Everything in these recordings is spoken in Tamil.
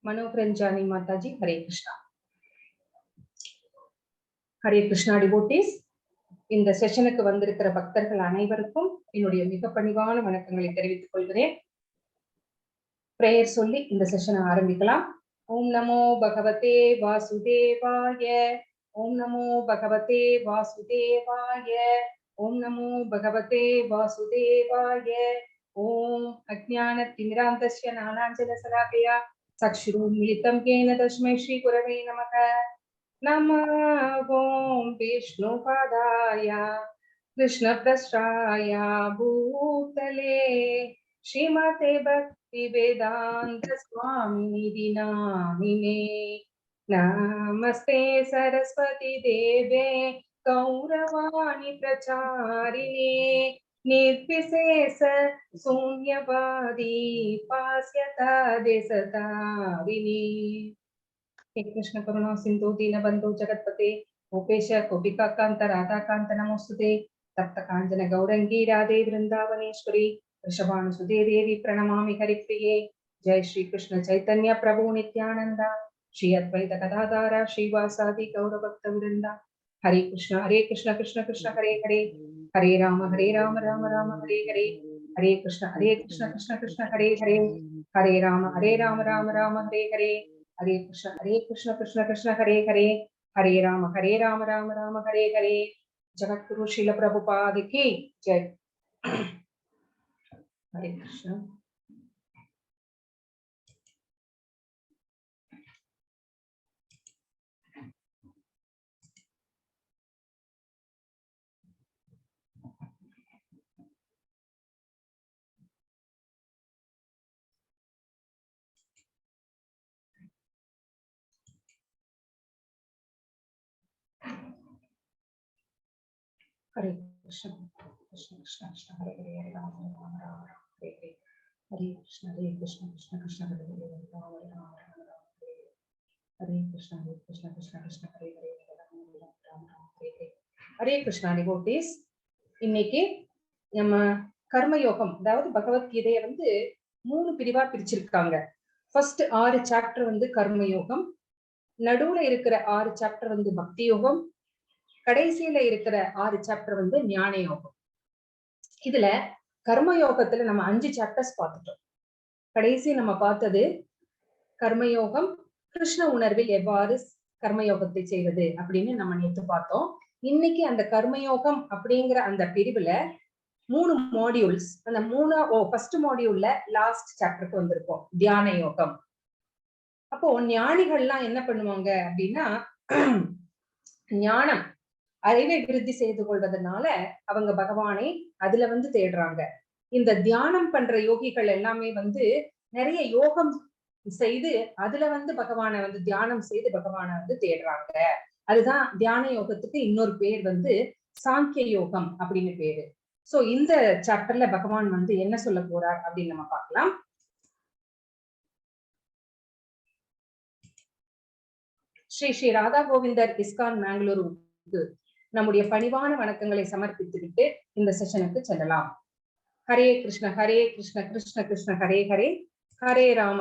मनोरंजनी माताजी हरे कृष्णा. हरे कृष्णा डिवोटीஸ். இந்த செஷனுக்கு வந்திருக்கிற பக்தர்கள் அனைவருக்கும் என்னுடைய மிக பணிவான வணக்கங்களை தெரிவித்துக் கொள்கிறேன். பிரேயர் சொல்லி இந்த செஷனை ஆரம்பிக்கலாம். ஓம் நமோ பகவதே வாசுதேவாய. ஓம் நமோ பகவதே வாசுதேவாய. ஓம் நமோ பகவதே வாசுதேவாய. ஓம் அஜ்ஞானதிமிராந்தஸ்ய ஞானாஞ்சனசலாகயா चक्षुरुन्मिलितं येन तस्मै श्रीगुरवे नमः. नमः ओं विष्णुपादाय कृष्णप्रस्थाय भूतले श्रीमते भक्तिवेदान्त स्वामिनिधि नामिने. नमस्ते सरस्वती देवे गौरवाणी प्रचारिणे निर्विशेष शून्यवादी पास्यता देशतारिणी. हे कृष्ण करुणा सिंधु दीनबंधु जगत्पते गोपेश गोपिका कांत राधा कांत नमोस्तुते. तप्त कांचन गौरंगी राधे वृंदावनेश्वरी वृषभानुसुते देवी प्रणमामि हरिप्रिये. जय श्री कृष्ण चैतन्य प्रभु नित्यानंद श्री अद्वैत गदाधर श्रीवासादि गौरभक्त वृंदा. हरे कृष्ण कृष्ण कृष्ण हरे हरे हरे राम राम राम हरे हरे. हरे कृष्ण कृष्ण कृष्ण हरे हरे हरे राम राम राम हरे हरे. हरे कृष्ण कृष्ण कृष्ण हरे हरे हरे राम राम राम हरे हरे. जगद्गुरु श्रील प्रभुपाद की जय. हरे कृष्ण. हरे कृष्ण कृष्ण कृष्ण कृष्ण हरे हरे हरे राम राम राम हरे हरे. हरे कृष्ण कृष्ण कृष्ण हरे हरे राम राम हरे कृष्ण कृष्ण कृष्ण हरे हरे राम राम हरे हरे. हरे कृष्णा डिवोटीஸ். இன்னைக்கு நம்ம கர்மயோகம், அதாவது பகவத்கீதையை வந்து 3 பிரிவா பிரிச்சிருக்காங்க. ஃபர்ஸ்ட் 6 சாப்டர் வந்து கர்மயோகம், நடுவுல இருக்கிற 6 சாப்டர் வந்து பக்தி யோகம், கடைசியில இருக்கிற 6 சாப்டர் வந்து ஞான யோகம். இதுல கர்மயோகத்துல நம்ம 5 சாப்டர்ஸ் பார்த்துட்டோம். கடைசி நம்ம பார்த்தது கர்மயோகம், கிருஷ்ண உணர்வில் எவ்வாறு கர்மயோகத்தை செய்வது அப்படின்னு நம்ம நேற்று பார்த்தோம். இன்னைக்கு அந்த கர்மயோகம் அப்படிங்கிற அந்த பிரிவுல 3 மாடியூல்ஸ், அந்த ஃபர்ஸ்ட் மாடியூல்ல லாஸ்ட் சாப்டருக்கு வந்திருக்கோம், தியான யோகம். அப்போ ஞானிகள்லாம் என்ன பண்ணுவாங்க அப்படின்னா, ஞானம் அறிவை விருத்தி செய்து கொள்வதனால அவங்க பகவானை அதுல வந்து தேடுறாங்க. இந்த தியானம் பண்ற யோகிகள் எல்லாமே வந்து நிறைய யோகம் செய்து அதுல வந்து பகவானை வந்து தியானம் செய்து பகவானை வந்து தேடுறாங்க. அதுதான் தியான யோகத்துக்கு இன்னொரு பேர் வந்து சாங்கிய யோகம் அப்படின்னு பேரு. சோ இந்த சாப்டர்ல பகவான் வந்து என்ன சொல்ல போறார் அப்படின்னு நம்ம பார்க்கலாம். ஸ்ரீ ஸ்ரீ ராதா கோவிந்தர் இஸ்கான் மேங்களூருக்கு நம்முடைய பணிவான வணக்கங்களை சமர்ப்பித்து விட்டு இந்த செஷனுக்கு செல்லலாம். ஹரே கிருஷ்ண கிருஷ்ண கிருஷ்ண ஹரே ஹரே ஹரே ராம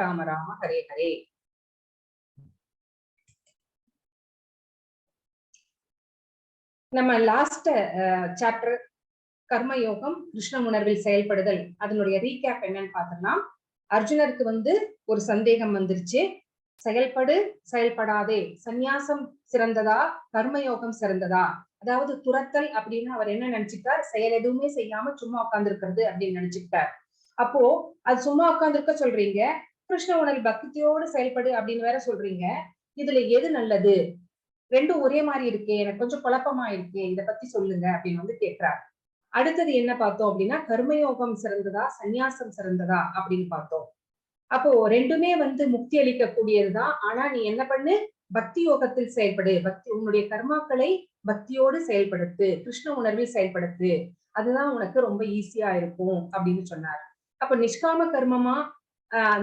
ராம ராம ஹரே ஹரே. நம்ம லாஸ்ட் சாப்டர் கர்மயோகம், கிருஷ்ண உணர்வில் செயல்படுதல், அதனுடைய ரீகேப் என்னன்னு பார்த்தோம்னா, அர்ஜுனருக்கு வந்து ஒரு சந்தேகம் வந்துருச்சு. செயல்படு செயல்படாதே, சந்நியாசம் சிறந்ததா கர்மயோகம் சிறந்ததா? அதாவது துரத்தல் அப்படின்னு அவர் என்ன நினைச்சுக்கிட்டார், செயல் எதுவுமே செய்யாம சும்மா உட்கார்ந்து இருக்கிறது அப்படின்னு நினைச்சுக்கிட்டார். அப்போ அது சும்மா உட்கார்ந்துருக்க சொல்றீங்க, கிருஷ்ண உணர்வு பக்தியோடு செயல்படு அப்படின்னு வேற சொல்றீங்க. இதுல எது நல்லது? ரெண்டும் ஒரே மாதிரி இருக்கே, எனக்கு கொஞ்சம் குழப்பமா இருக்கே, இதை பத்தி சொல்லுங்க அப்படின்னு வந்து கேட்கிறார். அடுத்தது என்ன பார்த்தோம் அப்படின்னா, கர்மயோகம் சிறந்ததா சந்நியாசம் சிறந்ததா அப்படின்னு பார்த்தோம். அப்போ ரெண்டுமே வந்து முக்தி அளிக்கக்கூடியதுதான். ஆனா நீ என்ன பண்ணு, பக்தி யோகத்தில் செயல்படு, உன்னுடைய கர்மாக்களை பக்தியோடு செயல்படுத்து, கிருஷ்ண உணர்வில் செயல்படுத்து, அதுதான் உனக்கு ரொம்ப ஈஸியா இருக்கும் அப்படின்னு சொன்னார். அப்ப நிஷ்காம கர்மமா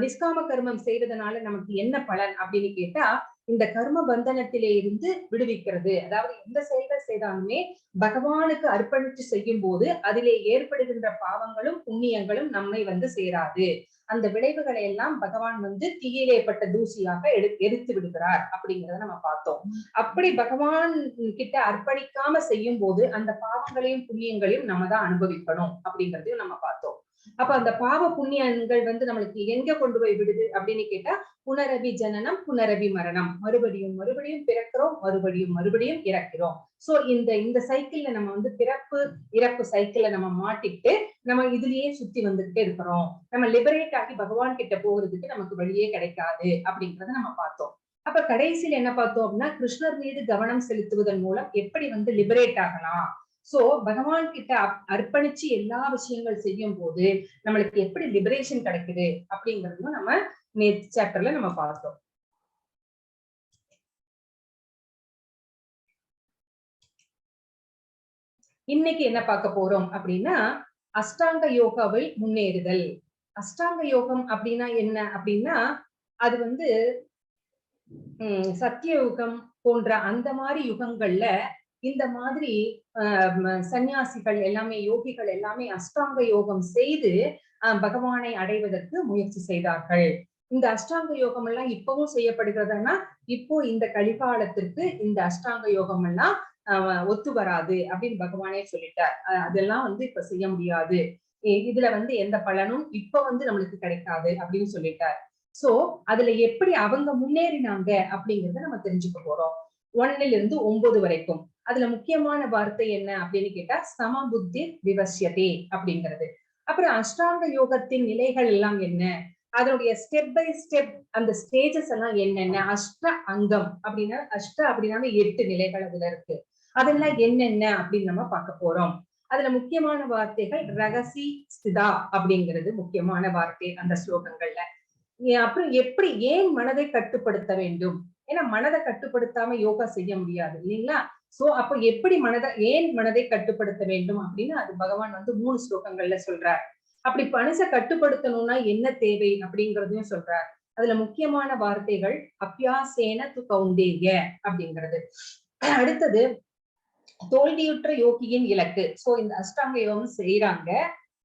நிஷ்காம கர்மம் செய்வதனால நமக்கு என்ன பலன் அப்படின்னு கேட்டா, இந்த கர்ம பந்தனத்திலே இருந்து விடுவிக்கிறது. அதாவது எந்த செயல்கள் செய்தாலுமே பகவானுக்கு அர்ப்பணித்து செய்யும் போது அதிலே ஏற்படுகின்ற பாவங்களும் புண்ணியங்களும் நம்மை வந்து சேராது. அந்த விளைவுகளை எல்லாம் பகவான் வந்து தீயிலேப்பட்ட தூசியாக எரித்து விடுகிறார் அப்படிங்கிறத நம்ம பார்த்தோம். அப்படி பகவான் கிட்ட அர்ப்பணிக்காம செய்யும் போது அந்த பாவங்களையும் புண்ணியங்களையும் நம்ம தான் அனுபவிக்கணும் அப்படிங்கிறதையும் நம்ம பார்த்தோம். அப்ப அந்த பாவ புண்ணியங்கள் வந்து நம்மளுக்கு எங்க கொண்டு போய் விடுது அப்படின்னு கேட்டா, புனரபி ஜனனம் புனரபி மரணம், மறுபடியும் மறுபடியும் பிறக்கிறோம், மறுபடியும் மறுபடியும் இறக்கிறோம். சோ இந்த சைக்கிள்ல நம்ம வந்து பிறப்பு இறப்பு சைக்கிள்ல நம்ம மாட்டிட்டு நம்ம இதுலயே சுத்தி வந்துகிட்டே இருக்கிறோம். நம்ம லிபரேட் ஆகி பகவான் கிட்ட போகிறதுக்கு நமக்கு வழியே கிடைக்காது அப்படிங்கறத நம்ம பார்த்தோம். அப்ப கடைசியில என்ன பார்த்தோம் அப்படின்னா, கிருஷ்ணர் மீது கவனம் செலுத்துவதன் மூலம் எப்படி வந்து லிபரேட் ஆகலாம். சோ பகவான் கிட்ட அர்ப்பணிச்சு எல்லா விஷயங்கள் செய்யும் போது நம்மளுக்கு எப்படி லிபரேஷன் கிடைக்குது அப்படிங்கறதும் நம்ம நேற்று சாப்டர்ல நம்ம பார்த்தோம். இன்னைக்கு என்ன பார்க்க போறோம் அப்படின்னா, அஷ்டாங்க யோகாவில் முன்னேறுதல். அஷ்டாங்க யோகம் அப்படின்னா என்ன அப்படின்னா, அது வந்து சத்திய யுகம் போன்ற அந்த மாதிரி யுகங்கள்ல இந்த மாதிரி சன்னியாசிகள் எல்லாமே யோகிகள் எல்லாமே அஷ்டாங்க யோகம் செய்து பகவானை அடைவதற்கு முயற்சி செய்தார்கள். இந்த அஷ்டாங்க யோகம் எல்லாம் இப்பவும் செய்யப்படுகிறதுனா, இப்போ இந்த கலிகாலத்திற்கு இந்த அஷ்டாங்க யோகம் எல்லாம் ஒத்து வராது அப்படின்னு பகவானே சொல்லிட்டார். அதெல்லாம் வந்து இப்ப செய்ய முடியாது, இதுல வந்து எந்த பலனும் இப்ப வந்து நம்மளுக்கு கிடைக்காது அப்படின்னு சொல்லிட்டார். சோ அதுல எப்படி அவங்க முன்னேறினாங்க அப்படிங்கறத நம்ம தெரிஞ்சுக்க போறோம். 1 இருந்து 9 வரைக்கும். அதுல முக்கியமான வார்த்தை என்ன அப்படின்னு கேட்டா, சமபுத்தி விவசியதே அப்படிங்கிறது. அப்புறம் அஷ்டாங்க யோகத்தின் நிலைகள் எல்லாம் என்ன, அதனுடைய ஸ்டெப் பை ஸ்டெப் அந்த ஸ்டேஜஸ் எல்லாம் என்னென்ன, அஷ்ட அங்கம் அப்படின்னா, அஷ்ட அப்படின்னா 8 நிலைகள் அதுல இருக்கு. அதெல்லாம் என்னென்ன அப்படின்னு நம்ம பார்க்க போறோம். அதுல முக்கியமான வார்த்தைகள் ரகசி ஸ்திதா அப்படிங்கிறது முக்கியமான வார்த்தை அந்த ஸ்லோகங்கள்ல. அப்புறம் எப்படி ஏன் மனதை கட்டுப்படுத்த வேண்டும், ஏன்னா மனதை கட்டுப்படுத்தாம யோகா செய்ய முடியாது இல்லைங்களா. சோ அப்ப எப்படி ஏன் மனதை கட்டுப்படுத்த வேண்டும் அப்படின்னு அது பகவான் வந்து 3 ஸ்லோகங்கள்ல சொல்றார். அப்படி மனசை கட்டுப்படுத்தணும்னா என்ன தேவை அப்படிங்கிறதையும் சொல்றார். அதுல முக்கியமான வார்த்தைகள் அபியாசேன து கௌந்தேய அப்படிங்கிறது. அடுத்தது தோல்வியுற்ற யோகியின் இலக்கு. சோ இந்த அஷ்டாங்க யோகம் செய்யறாங்க.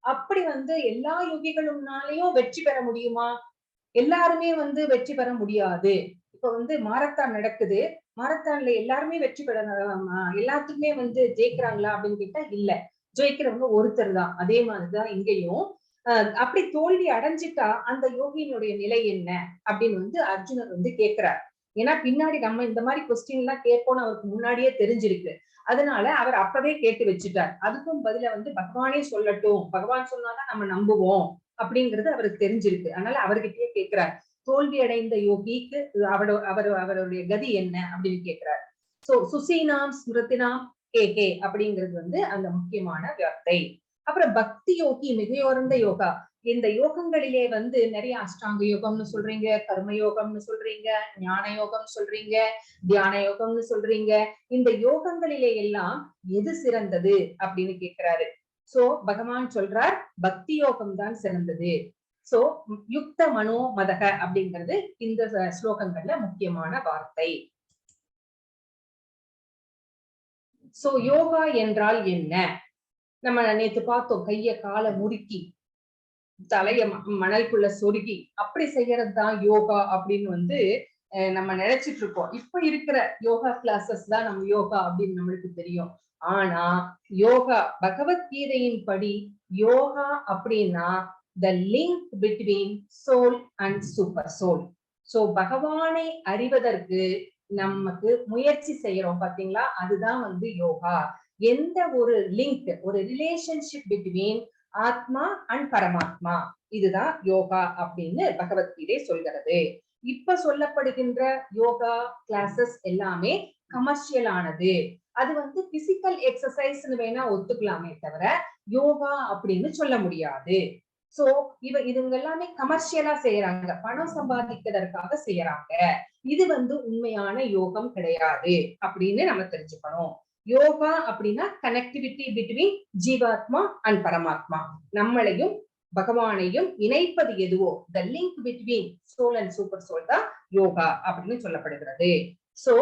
அப்படி வந்து எல்லா யோகிகளும்னாலையும் வெற்றி பெற முடியுமா, எல்லாருமே வந்து வெற்றி பெற முடியாது. இப்ப வந்து மாரத்தான் நடக்குது, மாரத்தான்ல எல்லாருமே வெற்றி பெற எல்லாத்துக்குமே வந்து ஜெயிக்கிறாங்களா அப்படின்னு கேட்டா இல்ல, ஜெயிக்கிறவங்க ஒருத்தர் தான். அதே மாதிரிதான் இங்கேயும் அப்படி தோல்வி அடைஞ்சிட்டா அந்த யோகியினுடைய நிலை என்ன அப்படின்னு வந்து அர்ஜுனர் வந்து கேட்கிறார். ஏன்னா பின்னாடி நம்ம இந்த மாதிரி கொஸ்டின் எல்லாம் கேட்போம்னு அவருக்கு முன்னாடியே தெரிஞ்சிருக்கு. அதனால அவர் அப்பவே கேட்டு வச்சுட்டார். அதுக்கும் பதில வந்து பகவானே சொல்லட்டும், பகவான் சொன்னாதான் நம்ம நம்புவோம் அப்படிங்கிறது அவருக்கு தெரிஞ்சிருக்கு. அதனால அவர்கிட்டயே கேட்கிறார், தோல்வி அடைந்த யோகிக்கு அவருடைய கதி என்ன அப்படின்னு கேட்கிறார். சோ சுசீனாம் ஸ்மிருதினாம் கே அப்படிங்கிறது வந்து அந்த முக்கியமான வார்த்தை. அப்புறம் பக்தி யோகி மிகையோர்ந்த யோகா. இந்த யோகங்களிலே வந்து நிறைய அஷ்டாங்க யோகம்னு சொல்றீங்க, கர்ம யோகம்னு சொல்றீங்க, ஞான யோகம் சொல்றீங்க, தியான யோகம்னு சொல்றீங்க. இந்த யோகங்களிலே எல்லாம் எது சிறந்தது அப்படின்னு கேட்கிறாரு. சோ பகவான் சொல்றார் பக்தி யோகம் தான் சிறந்தது. சோ யுக்த மனோ மதக அப்படிங்கிறது இந்த ஸ்லோகங்கள்ல முக்கியமான வார்த்தை. சோ யோகா என்றால் என்ன, நம்ம நேத்து பார்த்தோம். கைய காலை முறுக்கி தலைய மணலுக்குள்ள சொருகி அப்படி செய்யறதுதான் யோகா அப்படின்னு வந்து நம்ம நினைச்சிட்டு இருக்கோம். இப்ப இருக்கிற யோகா கிளாஸஸ் தான் நம்ம யோகா அப்படின்னு நம்மளுக்கு தெரியும். ஆனா யோகா பகவத்கீதையின் படி யோகா அப்படின்னா the link between soul and super soul. So பகவானை அறிவதற்கு நமக்கு முயற்சி செய்யறோம் பாத்தீங்களா, அதுதான் வந்து யோகா. எந்த ஒரு லிங்க், ஒரு ரிலேஷன்ஷிப் பிட்வீன் ஆத்மா அண்ட் பரமாத்மா, இதுதான் யோகா அப்படின்னு பகவத்கீதை சொல்கிறது. இப்ப சொல்லப்படுகின்ற யோகா கிளாஸஸ் எல்லாமே கமர்ஷியல் ஆனது. அது வந்து பிசிக்கல் எக்ஸசைஸ்னு வேணா ஒத்துக்கலாமே தவிர யோகா அப்படின்னு சொல்ல முடியாது. சோ இதுங்க எல்லாமே கமர்ஷியலா செய்யறாங்க, பணம் சம்பாதிக்கிறதுக்காக செய்யறாங்க. இது வந்து உண்மையான யோகம் கிடையாது அப்படின்னு நம்ம தெரிஞ்சுக்கணும். யோகா அப்படின்னா கனெக்டிவிட்டி பிட்வீன் ஜீவாத்மா அண்ட் பரமாத்மா, நம்மளையும் பகவானையும் இணைப்பது எதுவோ the link between soul and super soul தான் யோகா அப்படின்னு சொல்லப்படுகிறது. சோ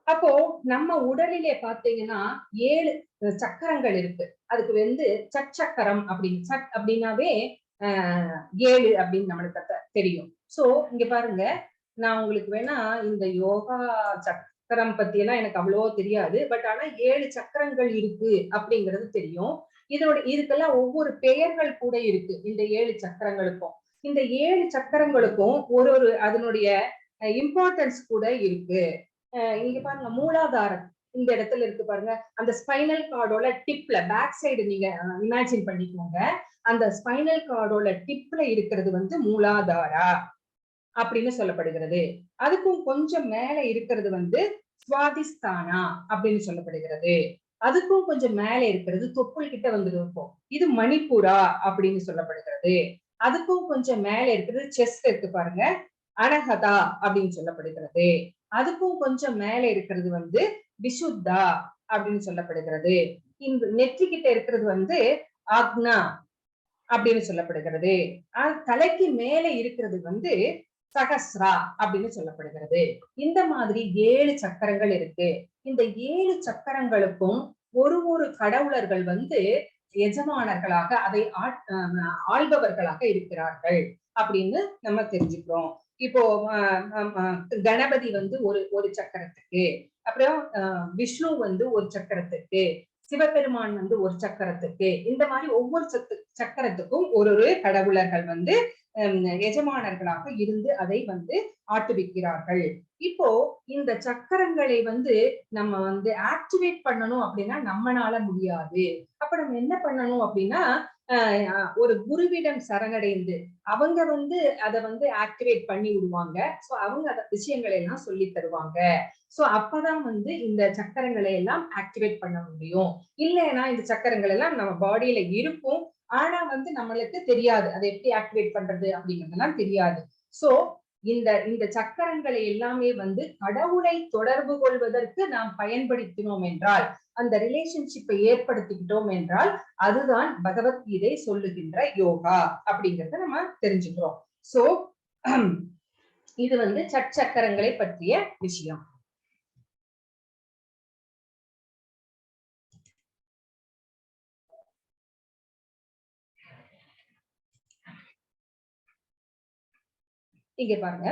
அப்போ நம்ம உடலிலே பாத்தீங்கன்னா 7 சக்கரங்கள் இருக்கு. அதுக்கு வந்து சக்கரம் அப்படின்னு அப்படின்னாவே 7 அப்படின்னு நம்மளுக்கு தெரியும். சோ இங்க பாருங்க, நான் உங்களுக்கு வேணா இந்த யோகா சக்கரம் பத்தி எல்லாம் எனக்கு அவ்வளவோ தெரியாது. பட் ஆனா 7 சக்கரங்கள் இருக்கு அப்படிங்கிறது தெரியும். இதுக்கெல்லாம் ஒவ்வொரு பெயர்கள் கூட இருக்கு. இந்த 7 சக்கரங்களுக்கும் இந்த 7 சக்கரங்களுக்கும் ஒரு அதனுடைய இம்பார்ட்டன்ஸ் கூட இருக்கு. இங்க பாருங்க, மூலாதாரம் இந்த இடத்துல இருக்கு பாருங்க. அந்த ஸ்பைனல் கார்டோட டிப்ல பேக் சைடு நீங்க இமேஜின் பண்ணிக்கோங்க. அந்த ஸ்பைனல் கார்டோட டிப்ல இருக்கிறது வந்து மூலாதாரா அப்படின்னு சொல்லப்படுகிறது. அதுக்கும் கொஞ்சம் மேல இருக்கிறது வந்து சுவாதிஸ்தானா அப்படின்னு சொல்லப்படுகிறது. அதுக்கும் கொஞ்சம் மேல இருக்கிறது தொப்புள் கிட்ட வந்து இருக்கும். இது மணிப்பூரா அப்படின்னு சொல்லப்படுகிறது. அதுக்கும் கொஞ்சம் மேல இருக்கிறது செஸ்ட் இருக்கு பாருங்க, அனகதா அப்படின்னு சொல்லப்படுகிறது. அதுக்கும் கொஞ்சம் மேல இருக்கிறது வந்து விசுத்தா அப்படின்னு சொல்லப்படுகிறது. இந்த நெற்றி கிட்ட இருக்கிறது வந்து ஆக்னா அப்படின்னு சொல்லப்படுகிறது. தலைக்கு மேல இருக்கிறது வந்து சகஸ்ரா அப்படின்னு சொல்லப்படுகிறது. இந்த மாதிரி 7 சக்கரங்கள் இருக்கு. இந்த 7 சக்கரங்களுக்கும் ஒரு கடவுளர்கள் வந்து எஜமானர்களாக அதை ஆள்பவர்களாக இருக்கிறார்கள் அப்படின்னு நம்ம தெரிஞ்சுக்கிறோம். இப்போ கணபதி வந்து ஒரு சக்கரத்துக்கு, அப்புறம் விஷ்ணு வந்து ஒரு சக்கரத்துக்கு, சிவபெருமான் வந்து ஒரு சக்கரத்துக்கு, இந்த மாதிரி ஒவ்வொரு சக்கரத்துக்கும் ஒரு கடவுளர்கள் வந்து எஜமானர்களாக இருந்து அதை வந்து ஆட்டுவிக்கிறார்கள். இப்போ இந்த சக்கரங்களை வந்து நம்ம வந்து ஆக்டிவேட் பண்ணணும் அப்படின்னா நம்மளால முடியாது. அப்ப நம்ம என்ன பண்ணணும் அப்படின்னா, ஒரு குருவிடம் சரணடைந்து அவங்க வந்து அதை வந்து ஆக்டிவேட் பண்ணி விடுவாங்க. சோ அவங்க அந்த விஷயங்களை எல்லாம் சொல்லி தருவாங்க. சோ அப்பதான் வந்து இந்த சக்கரங்களை எல்லாம் ஆக்டிவேட் பண்ண முடியும். இல்லைன்னா இந்த சக்கரங்கள் எல்லாம் நம்ம பாடியில இருக்கும், ஆனா வந்து நம்மளுக்கு தெரியாது அதை எப்படி ஆக்டிவேட் பண்றது அப்படிங்கறதெல்லாம் தெரியாது. சோ இந்த சக்கரங்களை எல்லாமே வந்து கடவுளை தொடர்பு கொள்வதற்கு நாம் பயன்படுத்தினோம் என்றால், அந்த ரிலேஷன்ஷிப்பை ஏற்படுத்திக்கிட்டோம் என்றால், அதுதான் பகவத்கீதை சொல்லுகின்ற யோகா அப்படிங்கறத நம்ம தெரிஞ்சுக்கிறோம். சோ இது வந்து சக்கரங்களை பற்றிய விஷயம். இங்க பாருங்க,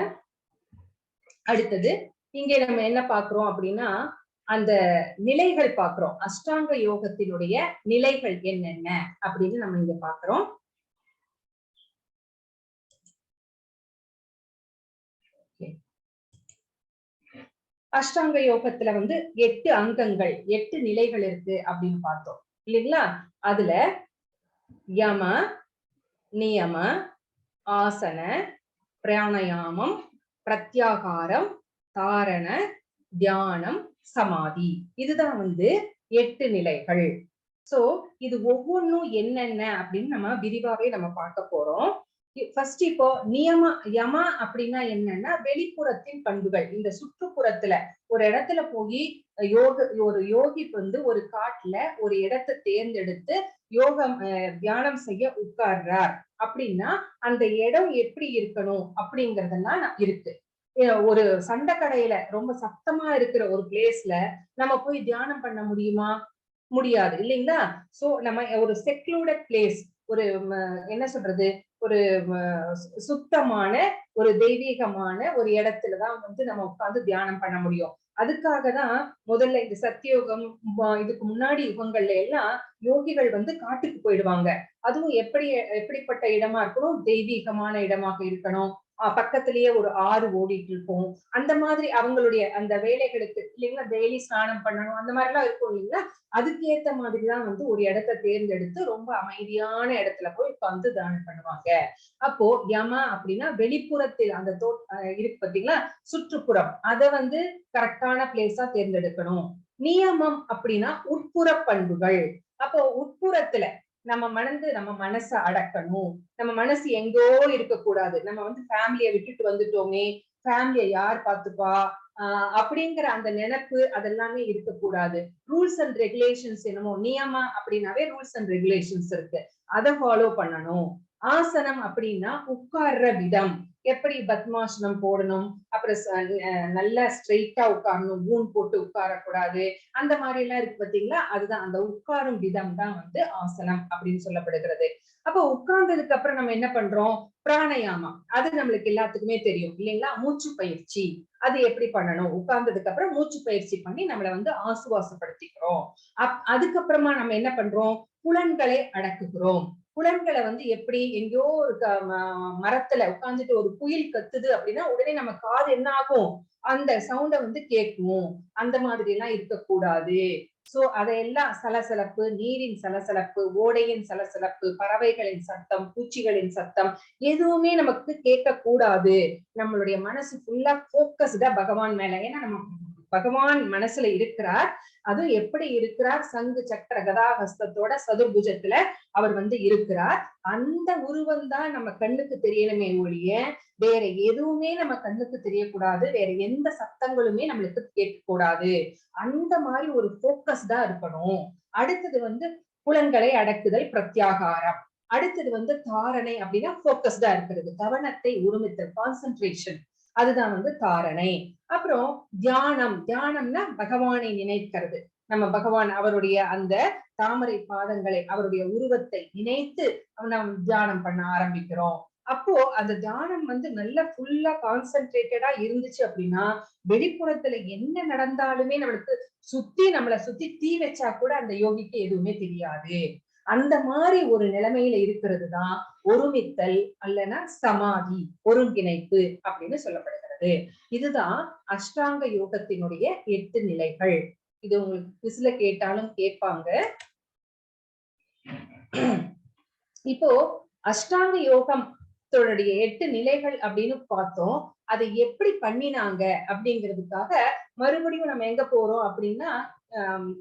அடுத்தது இங்க நம்ம என்ன பாக்குறோம் அப்படின்னா, அந்த நிலைகள் பாக்குறோம். அஷ்டாங்க யோகத்தினுடைய நிலைகள் என்னென்ன அப்படின்னு நம்ம இங்க பாக்குறோம். அஷ்டாங்க யோகத்துல வந்து 8 அங்கங்கள், 8 நிலைகள் இருக்கு அப்படின்னு பார்த்தோம் இல்லைங்களா? அதுல யம, நியம, ஆசன, பிராணாயாமம், பிரத்யாகாரம், தாரண, தியானம், சமாதி, இதுதான் வந்து 8 நிலைகள். சோ இது ஒவ்வொன்றும் என்னென்ன அப்படின்னு நம்ம விரிவாவே நம்ம பார்க்க போறோம். ஃபர்ஸ்ட் இப்போ யம அப்படின்னா என்னன்னா வெளிப்புறத்தின் பண்புகள். இந்த சுற்றுப்புறத்துல ஒரு இடத்துல போய் ஒரு யோகி வந்து ஒரு காட்டுல ஒரு இடத்தை தேர்ந்தெடுத்து யோகம் தியானம் செய்ய உட்கார்றார் அப்படின்னா அந்த இடம் எப்படி இருக்கணும் அப்படிங்கறதெல்லாம் இருக்கு. ஒரு சண்டை கடையில ரொம்ப சத்தமா இருக்கிற ஒரு பிளேஸ்ல நம்ம போய் தியானம் பண்ண முடியுமா? முடியாது இல்லைங்களா? சோ நம்ம ஒரு செக்லூடட் பிளேஸ், ஒரு என்ன சொல்றது, ஒரு சுத்தமான ஒரு தெய்வீகமான ஒரு இடத்துலதான் வந்து நம்ம உட்கார்ந்து தியானம் பண்ண முடியும். அதுக்காக தான் முதல்ல இந்த சத்தியோகம் இதுக்கு முன்னாடி யுகங்கள்ல எல்லாம் யோகிகள் வந்து காட்டுக்கு போயிடுவாங்க. அதுவும் எப்படிப்பட்ட இடமா இருக்கணும்? தெய்வீகமான இடமாக இருக்கணும். பக்கத்திலேயே ஒரு ஆறு ஓடிட்டு இருக்கும். அந்த மாதிரி அவங்களுடைய அந்த வேலைகளுக்கு இல்லைங்களா, டெய்லி ஸ்நானம் பண்ணணும் அந்த மாதிரி எல்லாம் இருக்கும் இல்லைங்களா? அதுக்கு ஏத்த மாதிரிதான் வந்து ஒரு இடத்தை தேர்ந்தெடுத்து ரொம்ப அமைதியான இடத்துல போய் உட்கார்ந்து தியானம் பண்ணுவாங்க. அப்போ யம அப்படின்னா வெளிப்புறத்தில் அந்த இருக்கு பாத்தீங்களா, சுற்றுப்புறம், அதை வந்து கரெக்டான பிளேஸா தேர்ந்தெடுக்கணும். நியமம் அப்படின்னா உட்புற பண்புகள். அப்போ உட்புறத்துல நம்ம மனசை அடக்கணும். நம்ம மனசு எங்கோ இருக்கக்கூடாது. நம்ம வந்து ஃபேமிலியை விட்டுட்டு வந்துட்டோமே, ஃபேமிலியை யார் பார்த்துப்பா அப்படிங்கிற அந்த நினைப்பு அதெல்லாமே இருக்கக்கூடாது. ரூல்ஸ் அண்ட் ரெகுலேஷன்ஸ் என்னமோ நியமா அப்படின்னாவே ரூல்ஸ் அண்ட் ரெகுலேஷன்ஸ் இருக்கு, அதை ஃபாலோ பண்ணணும். ஆசனம் அப்படின்னா உட்கார்ற விதம். எப்படி பத்மாசனம் போடணும், அப்புறம் நல்லா ஸ்ட்ரெயிட்டா உட்காரணும், ஊன் போட்டு உட்காரக்கூடாது, அந்த மாதிரி எல்லாம் இருக்கு பாத்தீங்களா. அதுதான் அந்த உட்காரும் விதம் தான் வந்து ஆசனம் அப்படின்னு சொல்லப்படுகிறது. அப்போ உட்கார்ந்ததுக்கு அப்புறம் நம்ம என்ன பண்றோம், பிராணயாமம். அது நம்மளுக்கு எல்லாத்துக்குமே தெரியும் இல்லைங்களா. மூச்சு பயிற்சி அது எப்படி பண்ணணும், உட்கார்ந்ததுக்கு அப்புறம் மூச்சு பயிற்சி பண்ணி நம்மளை வந்து ஆசுவாசப்படுத்திக்கிறோம். அதுக்கப்புறமா நம்ம என்ன பண்றோம், புலன்களை அடக்குகிறோம். புலன்களை வந்து எப்படி, எங்கேயோ மரத்துல உட்கார்ந்துட்டு ஒரு குயில் கத்துது அப்படின்னா உடனே நம்ம காது என்ன ஆகும், அந்த சவுண்ட வந்து கேட்கும். அந்த மாதிரி எல்லாம் இருக்கக்கூடாது. சோ அதையெல்லாம் சலசலப்பு, நீரின் சலசலப்பு, ஓடையின் சலசலப்பு, பறவைகளின் சத்தம், பூச்சிகளின் சத்தம் எதுவுமே நமக்கு கேட்க கூடாது. நம்மளுடைய மனசு ஃபுல்லா போக்கஸ்டா பகவான் மேல. ஏன்னா நம்ம பகவான் மனசுல இருக்கிறார். அதுவும் எப்படி இருக்கிறார், சங்கு சக்கர கதாஹஸ்தத்தோட சதுர்புஜத்துல அவர் வந்து இருக்கிறார். அந்த உருவம் தான் நம்ம கண்ணுக்கு தெரியணுமே ஒழிய வேற எதுவுமே நம்ம கண்ணுக்கு தெரியக்கூடாது. வேற எந்த சத்தங்களுமே நம்மளுக்கு கேட்கக்கூடாது. அந்த மாதிரி ஒரு போக்கஸ்டா இருக்கணும். அடுத்தது வந்து புலன்களை அடக்குதல் பிரத்யாகாரம். அடுத்தது வந்து தாரணை அப்படின்னா போக்கஸ்டா இருக்கிறது, கவனத்தை ஒருமித்தல், கான்சென்ட்ரேஷன். அதுதான் வந்து தாரணை. அப்புறம் தியானம். தியானம்னா பகவானை நினைக்கிறது. நம்ம பகவான் அவருடைய அந்த தாமரை பாதங்களை, அவருடைய உருவத்தை நினைத்து நம்ம தியானம் பண்ண ஆரம்பிக்கிறோம். அப்போ அந்த தியானம் வந்து நல்ல ஃபுல்லா கான்சென்ட்ரேட்டடா இருந்துச்சு அப்படின்னா வெளிப்புறத்துல என்ன நடந்தாலுமே நம்மளுக்கு நம்மளை சுத்தி தீ வச்சா கூட அந்த யோகிக்கு எதுவுமே தெரியாது. அந்த மாதிரி ஒரு நிலைமையில இருக்கிறது தான் ஒருமித்தல் அல்லனா சமாதி, ஒருங்கிணைப்பு அப்படின்னு சொல்லப்படுகிறது. இதுதான் அஷ்டாங்க யோகத்தினுடைய 8 நிலைகள். இது உங்களுக்கு குவிஸ்ல கேட்டாலும் கேட்பாங்க. இப்போ அஷ்டாங்க யோகம் 8 நிலைகள் அப்படின்னு பார்த்தோம். அதை எப்படி பண்ணினாங்க அப்படிங்கிறதுக்காக மறுபடியும் நம்ம எங்க போறோம் அப்படின்னா,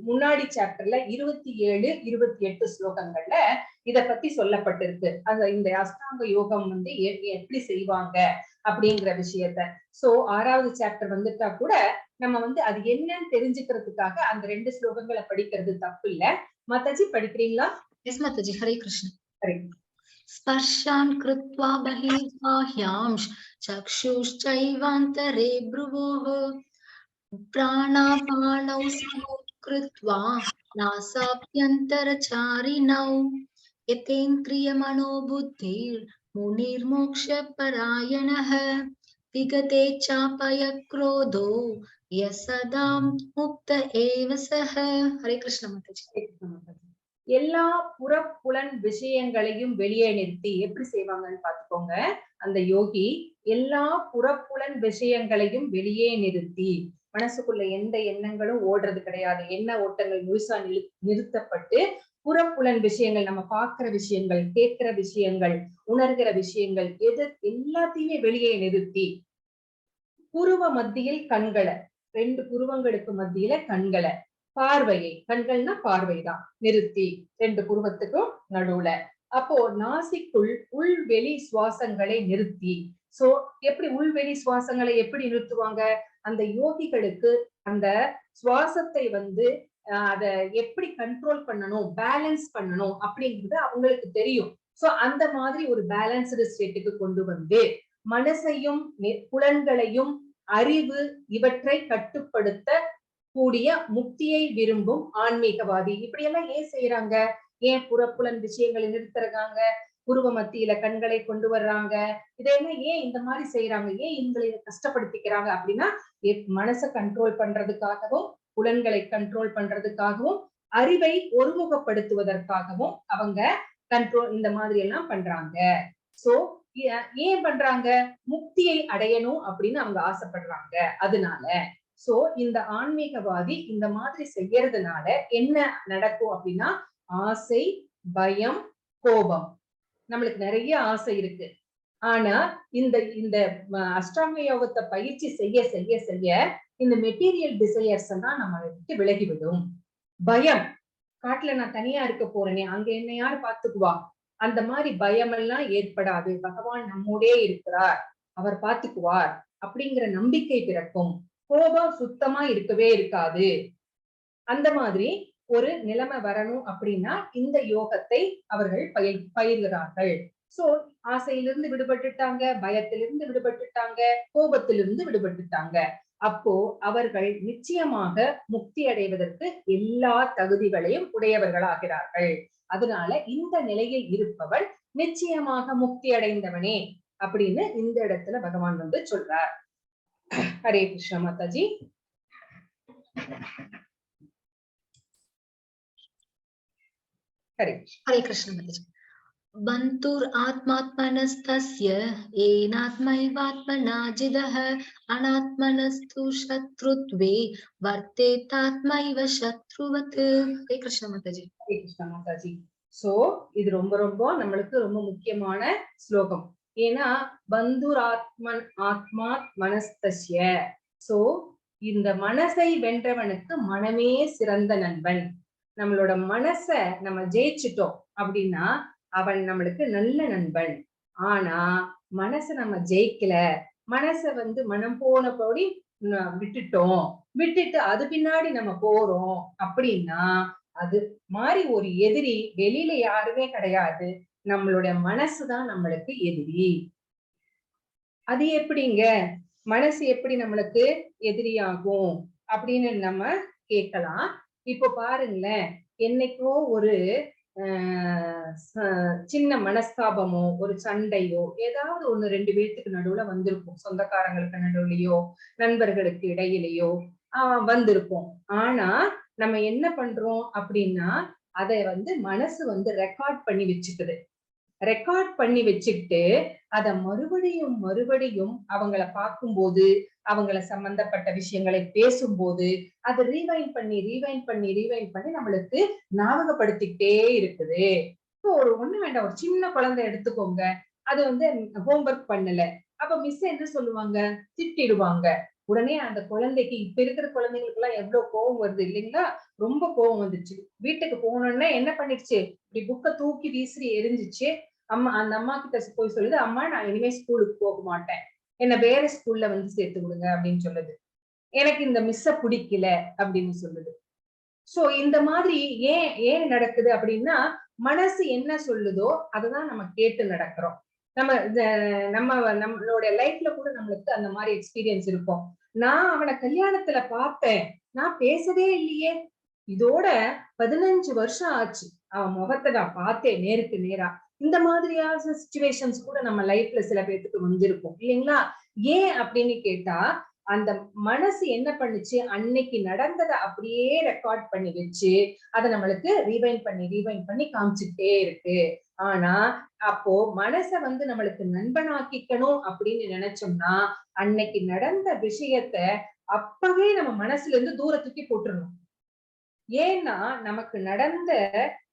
முன்னாடி சாப்டர்ல 27, 28 ஸ்லோகங்கள்ல இத பத்தி சொல்லப்பட்டிருக்கு. அந்த இந்த அஷ்டாங்க யோகம் வந்து எப்படி செய்வாங்க அப்படிங்கிற விஷயத்த. சோ 6வது சாப்டர் வந்துட்டா கூட நம்ம வந்து அது என்னன்னு தெரிஞ்சுக்கிறதுக்காக அந்த 2 ஸ்லோகங்களை படிக்கிறது தப்பு இல்ல. மாதாஜி படிக்கிறீங்களா? எஸ் மாதாஜி. ஹரே கிருஷ்ண. ஹரே. ஸ்பர்ஷான் கிருத்வா பஹிர்பாஹ்யாம்ஷ் சக்ஷுஷ்சைவாந்தரே ப்ருவோः பிராணாபானௌ சமோ கிருத்வா நாசாப்யந்தரசாரிணௌ யதேந்திரியமனோ புத்திர் முனிர்மோக்ஷபராயணः விகதே சாபய க்ரோதோ யசதாம் முக்த ஏவ சஹ. ஹரே கிருஷ்ண மாதாஜி. எல்லா புறப்புலன் விஷயங்களையும் வெளியே நிறுத்தி எப்படி செய்வாங்கன்னு பாத்துக்கோங்க. அந்த யோகி எல்லா புறப்புலன் விஷயங்களையும் வெளியே நிறுத்தி, மனசுக்குள்ள எந்த எண்ணங்களும் ஓடுறது கிடையாது. எண்ண ஓட்டங்கள் முழுசா நிறுத்தப்பட்டு புறப்புலன் விஷயங்கள், நம்ம பார்க்கிற விஷயங்கள், கேட்கிற விஷயங்கள், உணர்கிற விஷயங்கள் எல்லாத்தையுமே வெளியே நிறுத்தி, புருவ மத்தியில் கண்களை, 2 புருவங்களுக்கு மத்தியில கண்களை, பார்வையை, கண்கள்னா பார்வைதான், நிறுத்தி 2 புருவத்துக்கும் நடுவுல. அப்போ நாசிக்குள் உள்வெளி சுவாசங்களை நிறுத்தி. சோ எப்படி உள்வெளி சுவாசங்களை எப்படி நிறுத்துவாங்க? அந்த யோகிகளுக்கு அந்த சுவாசத்தை வந்து அத எப்படி கண்ட்ரோல் பண்ணணும், பேலன்ஸ் பண்ணணும் அப்படிங்கிறது அவங்களுக்கு தெரியும். சோ அந்த மாதிரி ஒரு பேலன்ஸ்டு ஸ்டேட்டுக்கு கொண்டு வந்து மனசையும் புலன்களையும் அறிவு இவற்றை கட்டுப்படுத்த கூடிய முக்தியை விரும்பும் ஆன்மீகவாதி. இப்படி எல்லாம் ஏன் செய்யறாங்க? ஏன் புறப்புலன் விஷயங்களை நிறுத்துறாங்க, புருவ மத்தியில கண்களை கொண்டு வர்றாங்க, இதெல்லாம் ஏன் இந்த மாதிரி செய்யறாங்க, ஏன் இவங்களை கஷ்டப்படுத்திக்கிறாங்க அப்படின்னா மனசை கண்ட்ரோல் பண்றதுக்காகவும், புலன்களை கண்ட்ரோல் பண்றதுக்காகவும், அறிவை ஒருமுகப்படுத்துவதற்காகவும் அவங்க கண்ட்ரோல் இந்த மாதிரி எல்லாம் பண்றாங்க. சோ ஏன் பண்றாங்க? முக்தியை அடையணும் அப்படின்னு அவங்க ஆசைப்படுறாங்க. அதனால சோ இந்த ஆன்மீகவாதி இந்த மாதிரி செய்யறதுனால என்ன நடக்கும் அப்படின்னா, ஆசை, பயம், கோபம். நம்மளுக்கு நிறைய ஆசை இருக்கு. ஆனா இந்த இந்த அஷ்டாங்க யோகத்தை பயிற்சி செய்ய செய்ய செய்ய இந்த மெட்டீரியல் டிசையர்ஸ் எல்லாம் நம்ம விட்டு விலகிவிடும். பயம், காட்டுல நான் தனியா இருக்க போறேனே, அங்க என்ன யாரு பாத்துக்குவா, அந்த மாதிரி பயம் எல்லாம் ஏற்படாது. பகவான் நம்மோடே இருக்கிறார், அவர் பாத்துக்குவார் அப்படிங்கிற நம்பிக்கை பிறக்கும். கோபம் சுத்தமா இருக்கவே இருக்காது. அந்த மாதிரி ஒரு நிலைமை வரணும் அப்படின்னா இந்த யோகத்தை அவர்கள் பயிர்கிறார்கள். சோ ஆசையிலிருந்து விடுபட்டுட்டாங்க, பயத்திலிருந்து விடுபட்டுட்டாங்க, கோபத்திலிருந்து விடுபட்டுட்டாங்க. அப்போ அவர்கள் நிச்சயமாக முக்தி அடைவதற்கு எல்லா தகுதிகளையும் உடையவர்களாகிறார்கள். அதனால இந்த நிலையில் இருப்பவள் நிச்சயமாக முக்தி அடைந்தவனே அப்படின்னு இந்த இடத்துல பகவான் வந்து சொல்றார். ஹரே கிருஷ்ண மாதாஜி. ஹரே ஹரே கிருஷ்ண மாதாஜி. பந்துர் ஆத்மாத்மனஸ்தஸ்ய ஏனாத்மைவாத்மனா ஜிதஹ அனாத்மனஸ்து சத்ருத்வே வர்த்தேதாத்மைவ சத்ருவத். ஹரே கிருஷ்ண மாதாஜி. ஹரே கிருஷ்ண மாதாஜி. சோ இது ரொம்ப ரொம்ப நம்மளுக்கு ரொம்ப முக்கியமான ஸ்லோகம். ஏன்னா பந்துர் ஆத்மாத் மனஸ்தஸ்ய, சோ இந்த மனசை வென்றவனுக்கு மனமே சிறந்த நண்பன். நம்மளோட மனச நம்ம ஜெயிச்சிட்டோம் அப்படின்னா அவன் நம்மளுக்கு நல்ல நண்பன். ஆனா மனச நம்ம ஜெயிக்கல, மனச வந்து மனம் போனபடி விட்டுட்டோம், விட்டுட்டு அது பின்னாடி நம்ம போறோம் அப்படின்னா அது மாதிரி ஒரு எதிரி வெளியில யாருமே கிடையாது, நம்மளுடைய மனசுதான் நம்மளுக்கு எதிரி. அது எப்படிங்க மனசு எப்படி நம்மளுக்கு எதிரியாகும் அப்படின்னு நம்ம கேட்கலாம். இப்போ பாருங்களேன், என்னைக்கோ ஒரு சின்ன மனஸ்தாபமோ ஒரு சண்டையோ ஏதாவது ஒண்ணு ரெண்டு பேர்த்துக்கு நடுவுல வந்திருக்கும், சொந்தக்காரங்களுக்கு நடுவுலயோ நண்பர்களுக்கு இடையிலயோ வந்திருக்கும். ஆனா நம்ம என்ன பண்றோம் அப்படின்னா அதை வந்து மனசு வந்து ரெக்கார்ட் பண்ணி வச்சுக்குது. ரெக்கார்ட் பண்ணி வச்சுட்டு அத மறுபடியும் மறுபடியும் அவங்கள பார்க்கும்போது, அவங்கள சம்பந்தப்பட்ட விஷயங்களை பேசும்போது அதை ரீவைண்ட் பண்ணி நம்மளுக்கு ஞாபகப்படுத்திக்கிட்டே இருக்குது. இப்போ ஒரு ஒண்ணு வேண்டாம், ஒரு சின்ன குழந்தை எடுத்துக்கோங்க, அது வந்து ஹோம்ஒர்க் பண்ணல, அப்ப மிஸ் என்ன சொல்லுவாங்க, திட்டிடுவாங்க. உடனே அந்த குழந்தைக்கு, இப்ப இருக்கிற குழந்தைங்களுக்கு எல்லாம் எவ்வளவு கோவம் வருது இல்லைங்களா, ரொம்ப கோவம் வந்துச்சு. வீட்டுக்கு போனோம்னா என்ன பண்ணிடுச்சு, இப்படி புக்கை தூக்கி வீசி எரிஞ்சிச்சு. அம்மா அந்த அம்மா கிட்ட போய் சொல்லுது, அம்மா நான் இனிமே ஸ்கூலுக்கு போக மாட்டேன், என்ன வேற ஸ்கூல்ல வந்து சேர்த்து விடுங்க அப்படின்னு சொல்லுது. எனக்கு இந்த மிஸ்ஸ பிடிக்கல அப்படின்னு சொல்லுது. சோ இந்த மாதிரி ஏன் ஏன் நடக்குது அப்படின்னா மனசு என்ன சொல்லுதோ அததான் நம்ம கேட்டு நடக்கிறோம். நம்ம நம்மளோட லைஃப்ல கூட நம்மளுக்கு அந்த மாதிரி எக்ஸ்பீரியன்ஸ் இருக்கும். நான் அவனை கல்யாணத்துல பார்த்தேன், நான் பேசவே இல்லையே, இதோட 15 வருஷம் ஆச்சு, அவன் முகத்தை நான் பார்த்தேன் நேருக்கு நேரா. இந்த மாதிரியான சிச்சுவேஷன்ஸ் கூட நம்ம லைஃப்ல சில பேருக்கு வந்திருக்கும் இல்லைங்களா. ஏன் அப்படின்னு கேட்டா அந்த மனசு என்ன பண்ணுச்சு, அன்னைக்கு நடந்ததை அப்படியே ரெக்கார்ட் பண்ணி வச்சு அதை நம்மளுக்கு ரீவைண்ட் பண்ணி காமிச்சுட்டே இருக்கு. ஆனா அப்போ மனச வந்து நம்மளுக்கு நண்பனாக்கிக்கணும் அப்படின்னு நினைச்சோம்னா அன்னைக்கு நடந்த விஷயத்த அப்பவே நம்ம மனசுல இருந்து தூரத்துக்கு போட்டுறணும். ஏன்னா நமக்கு நடந்த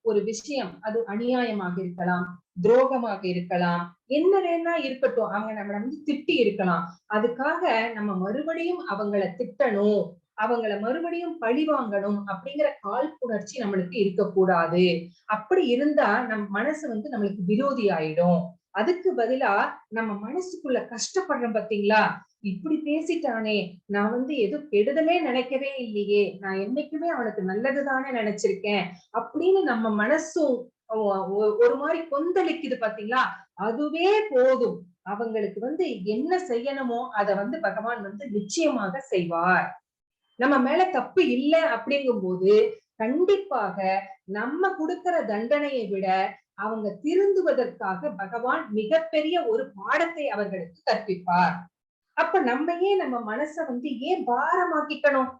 ஒரு விஷயம் அது அநியாயமாக இருக்கலாம், துரோகமாக இருக்கலாம், என்ன வேணா இருக்கட்டும், அவங்க நம்மள வந்து திட்டி இருக்கலாம். அதுக்காக நம்ம மறுபடியும் அவங்கள திட்டணும், அவங்கள மறுபடியும் பழி வாங்கணும் அப்படிங்கிற காழ்ப்புணர்ச்சி நம்மளுக்கு இருக்கக்கூடாது. அப்படி இருந்தா நம் மனசு வந்து நம்மளுக்கு விரோதி ஆயிடும். அதுக்கு பதிலா நம்ம மனசுக்குள்ள கஷ்டப்படுறோம் பாத்தீங்களா, இப்படி பேசிட்டானே, நான் வந்து எதுவும் கெடுதலே நினைக்கவே இல்லையே, நான் என்னைக்குமே அவனுக்கு நல்லதுதானே நினைச்சிருக்கேன் அப்படின்னு நம்ம மனசும் ஒரு மாதிரி கொந்தளிக்குது பாத்தீங்களா, அதுவே போதும். அவங்களுக்கு வந்து என்ன செய்யணுமோ அதை வந்து பகவான் வந்து நிச்சயமாக செய்வார். நம்ம மேல தப்பு இல்லை அப்படிங்கும் போது கண்டிப்பாக நம்ம கொடுக்கிற தண்டனையை விட அவங்க திருந்துவதற்காக பகவான் மிகப்பெரிய ஒரு பாடத்தை அவர்களுக்கு கற்பிப்பார். அப்ப நம்ம ஏன் நம்ம மனச வந்து ஏன் பாரமாக்கிக்கணும்,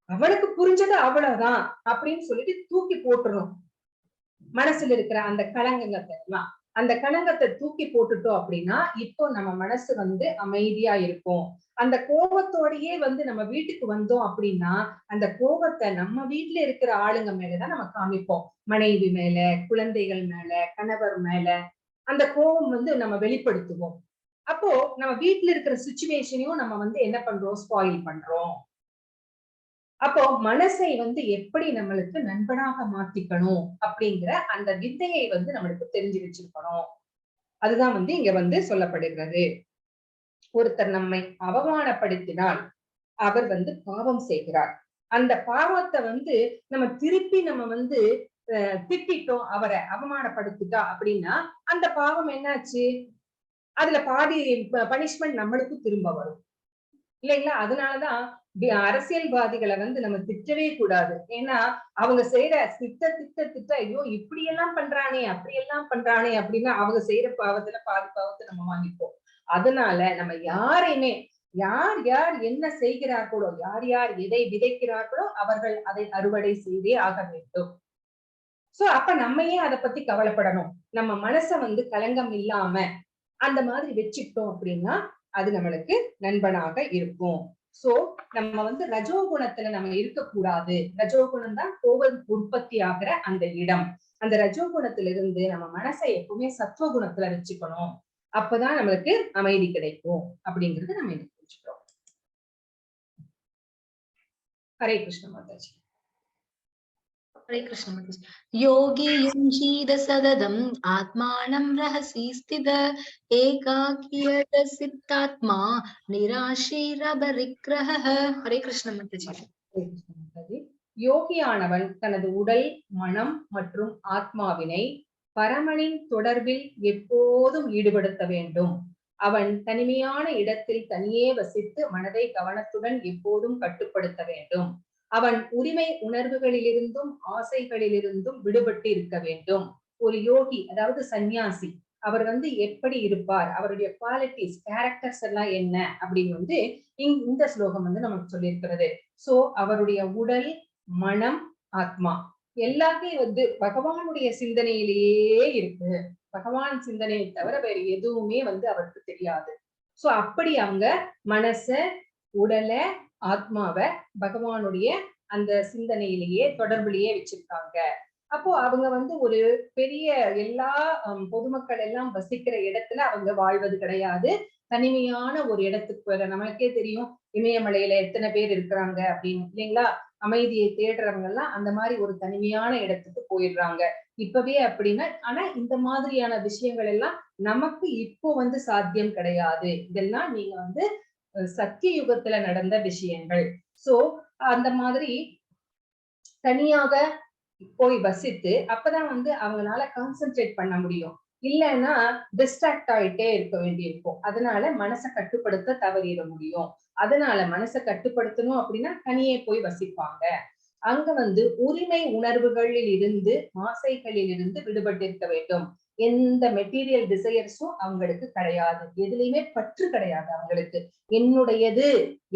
அவனுக்கு புரிஞ்சது அவ்வளவுதான் அப்படின்னு சொல்லிட்டு தூக்கி போட்டுரும். மனசுல இருக்கிற அந்த களங்கத்தை எல்லாம், அந்த களங்கத்தை தூக்கி போட்டுட்டோம் அப்படின்னா இப்போ நம்ம மனசு வந்து அமைதியா இருக்கும். அந்த கோபத்தோடயே வந்து நம்ம வீட்டுக்கு வந்தோம் அப்படின்னா அந்த கோபத்தை நம்ம வீட்டுல இருக்கிற ஆளுங்க மேலதான் நம்ம காமிப்போம், மனைவி மேல, குழந்தைகள் மேல, கணவர் மேல அந்த கோபம் வந்து நம்ம வெளிப்படுத்துவோம். அப்போ நம்ம வீட்டுல இருக்கிற சிச்சுவேஷனையும் நம்ம வந்து என்ன பண்றோம், ஸ்பாயில் பண்றோம். அப்போ மனசை வந்து எப்படி நம்மளுக்கு நண்பனாக மாத்திக்கணும் அப்படிங்கிற அந்த வித்தையை வந்து நம்மளுக்கு தெரிஞ்சு வச்சிருக்கணும். அதுதான் வந்து இங்க வந்து சொல்லப்படுகிறது. ஒருத்தர் நம்மை அவமானப்படுத்தினால் அவர் வந்து பாவம் செய்கிறார். அந்த பாவத்தை வந்து நம்ம திருப்பி நம்ம வந்து திட்டிட்டோம், அவரை அவமானப்படுத்திட்டா அப்படின்னா அந்த பாவம் என்னாச்சு, அதுல பாதி பனிஷ்மெண்ட் நம்மளுக்கும் திரும்ப வரும் இல்லைங்களா? அதனாலதான் அரசியல்வாதிகளை வந்து நம்ம திட்டவே கூடாது. ஏன்னா அவங்க செய்யற திட்ட திட்ட திட்ட ஐயோ இப்படி எல்லாம் பண்றானே அப்படி எல்லாம் பண்றானே அப்படின்னா அவங்க செய்யற பாவத்துல பாதி பாவத்தை நம்ம வாங்கிப்போம். அதனால நம்ம யாரையுமே யார் யார் என்ன செய்கிறார்களோ, யார் யார் எதை விதைக்கிறார்களோ அவர்கள் அதை அறுவடை செய்தே ஆக வேண்டும். சோ அப்ப நம்ம ஏன் அதை பத்தி கவலைப்படணும்? நம்ம மனச வந்து கலங்கம் இல்லாம அந்த மாதிரி வச்சுக்கிட்டோம் அப்படின்னா அது நம்மளுக்கு நண்பனாக இருக்கும். சோ நம்ம வந்து ரஜோகுணத்துல நம்ம இருக்கக்கூடாது. ரஜோகுணம் தான் கோபம் உற்பத்தி ஆகிற அந்த இடம். அந்த ரஜோகுணத்திலிருந்து நம்ம மனசை எப்பவுமே சத்துவகுணத்துல வச்சுக்கணும். அப்பதான் நம்மளுக்கு அமைதி கிடைக்கும் அப்படிங்கறது நம்ம புரிஞ்சுக்கிறோம். ஹரே கிருஷ்ண மாதாஜி. हरे कृष्ण माताजी। योगी युञ्जीत सततम् आत्मानं रहसि स्थित एकाकीयतसितात्मा निराशीरपरिग्रहः। हरे कृष्ण माताजी। யோகியானவன் தனது உடல், மனம் மற்றும் ஆத்மாவினை பரமனின் தொடர்பில் எப்போதும் ஈடுபடுத்த வேண்டும். அவன் தனிமையான இடத்தில் தனியே வசித்து மனதை கவனத்துடன் எப்போதும் கட்டுப்படுத்த வேண்டும். அவன் உரிமை உணர்வுகளிலிருந்தும் ஆசைகளிலிருந்தும் விடுபட்டு இருக்க வேண்டும். ஒரு யோகி அதாவது சந்நியாசி அவர் வந்து எப்படி இருப்பார், அவருடைய குவாலிட்டிஸ் கேரக்டர்ஸ் எல்லாம் என்ன அப்படின்னு வந்து இந்த ஸ்லோகம் வந்து நமக்கு சொல்லியிருக்கிறது. சோ அவருடைய உடல், மனம், ஆத்மா எல்லாத்தையும் வந்து பகவானுடைய சிந்தனையிலேயே இருக்கு. பகவான் சிந்தனையை தவிர வேற எதுவுமே வந்து அவருக்கு தெரியாது. சோ அப்படி அவங்க மனச, உடலை, ஆத்மாவை பகவானுடைய அந்த சிந்தனையிலேயே தொடர்புலயே வச்சிருக்காங்க. அப்போ அவங்க வந்து ஒரு பெரிய எல்லா பொதுமக்கள் எல்லாம் வசிக்கிற இடத்துல அவங்க வாழ்வது கிடையாது. தனிமையான ஒரு இடத்துக்கு வர நமக்கே தெரியும் இமயமலையில எத்தனை பேர் இருக்கிறாங்க அப்படின்னு இல்லைங்களா? அமைதியை தேடுறவங்க எல்லாம் அந்த மாதிரி ஒரு தனிமையான இடத்துக்கு போயிடுறாங்க இப்பவே அப்படின்னா. ஆனா இந்த மாதிரியான விஷயங்கள் எல்லாம் நமக்கு இப்போ வந்து சாத்தியம் கிடையாது. இதெல்லாம் நீங்க வந்து சத்திய யுகத்துல நடந்த விஷயங்கள். சோ அந்த மாதிரி தனியாக போய் வசித்து அப்பதான் வந்து அவங்களால கான்சென்ட்ரேட் பண்ண முடியும். இல்லைன்னா டிஸ்ட்ராக்ட் ஆயிட்டே இருக்க வேண்டியிருக்கும். அதனால மனசை கட்டுப்படுத்த தவறிட முடியும். அதனால மனசை கட்டுப்படுத்தணும் அப்படின்னா தனியே போய் வசிப்பாங்க. அங்க வந்து உரிமை உணர்வுகளில் இருந்து ஆசைகளில் இருந்து விடுபட்டிருக்க வேண்டும். எந்த மெட்டீரியல் டிசையர்ஸும் அவங்களுக்கு கிடையாது. எதுலையுமே பற்று கிடையாது அவங்களுக்கு. என்னுடையது,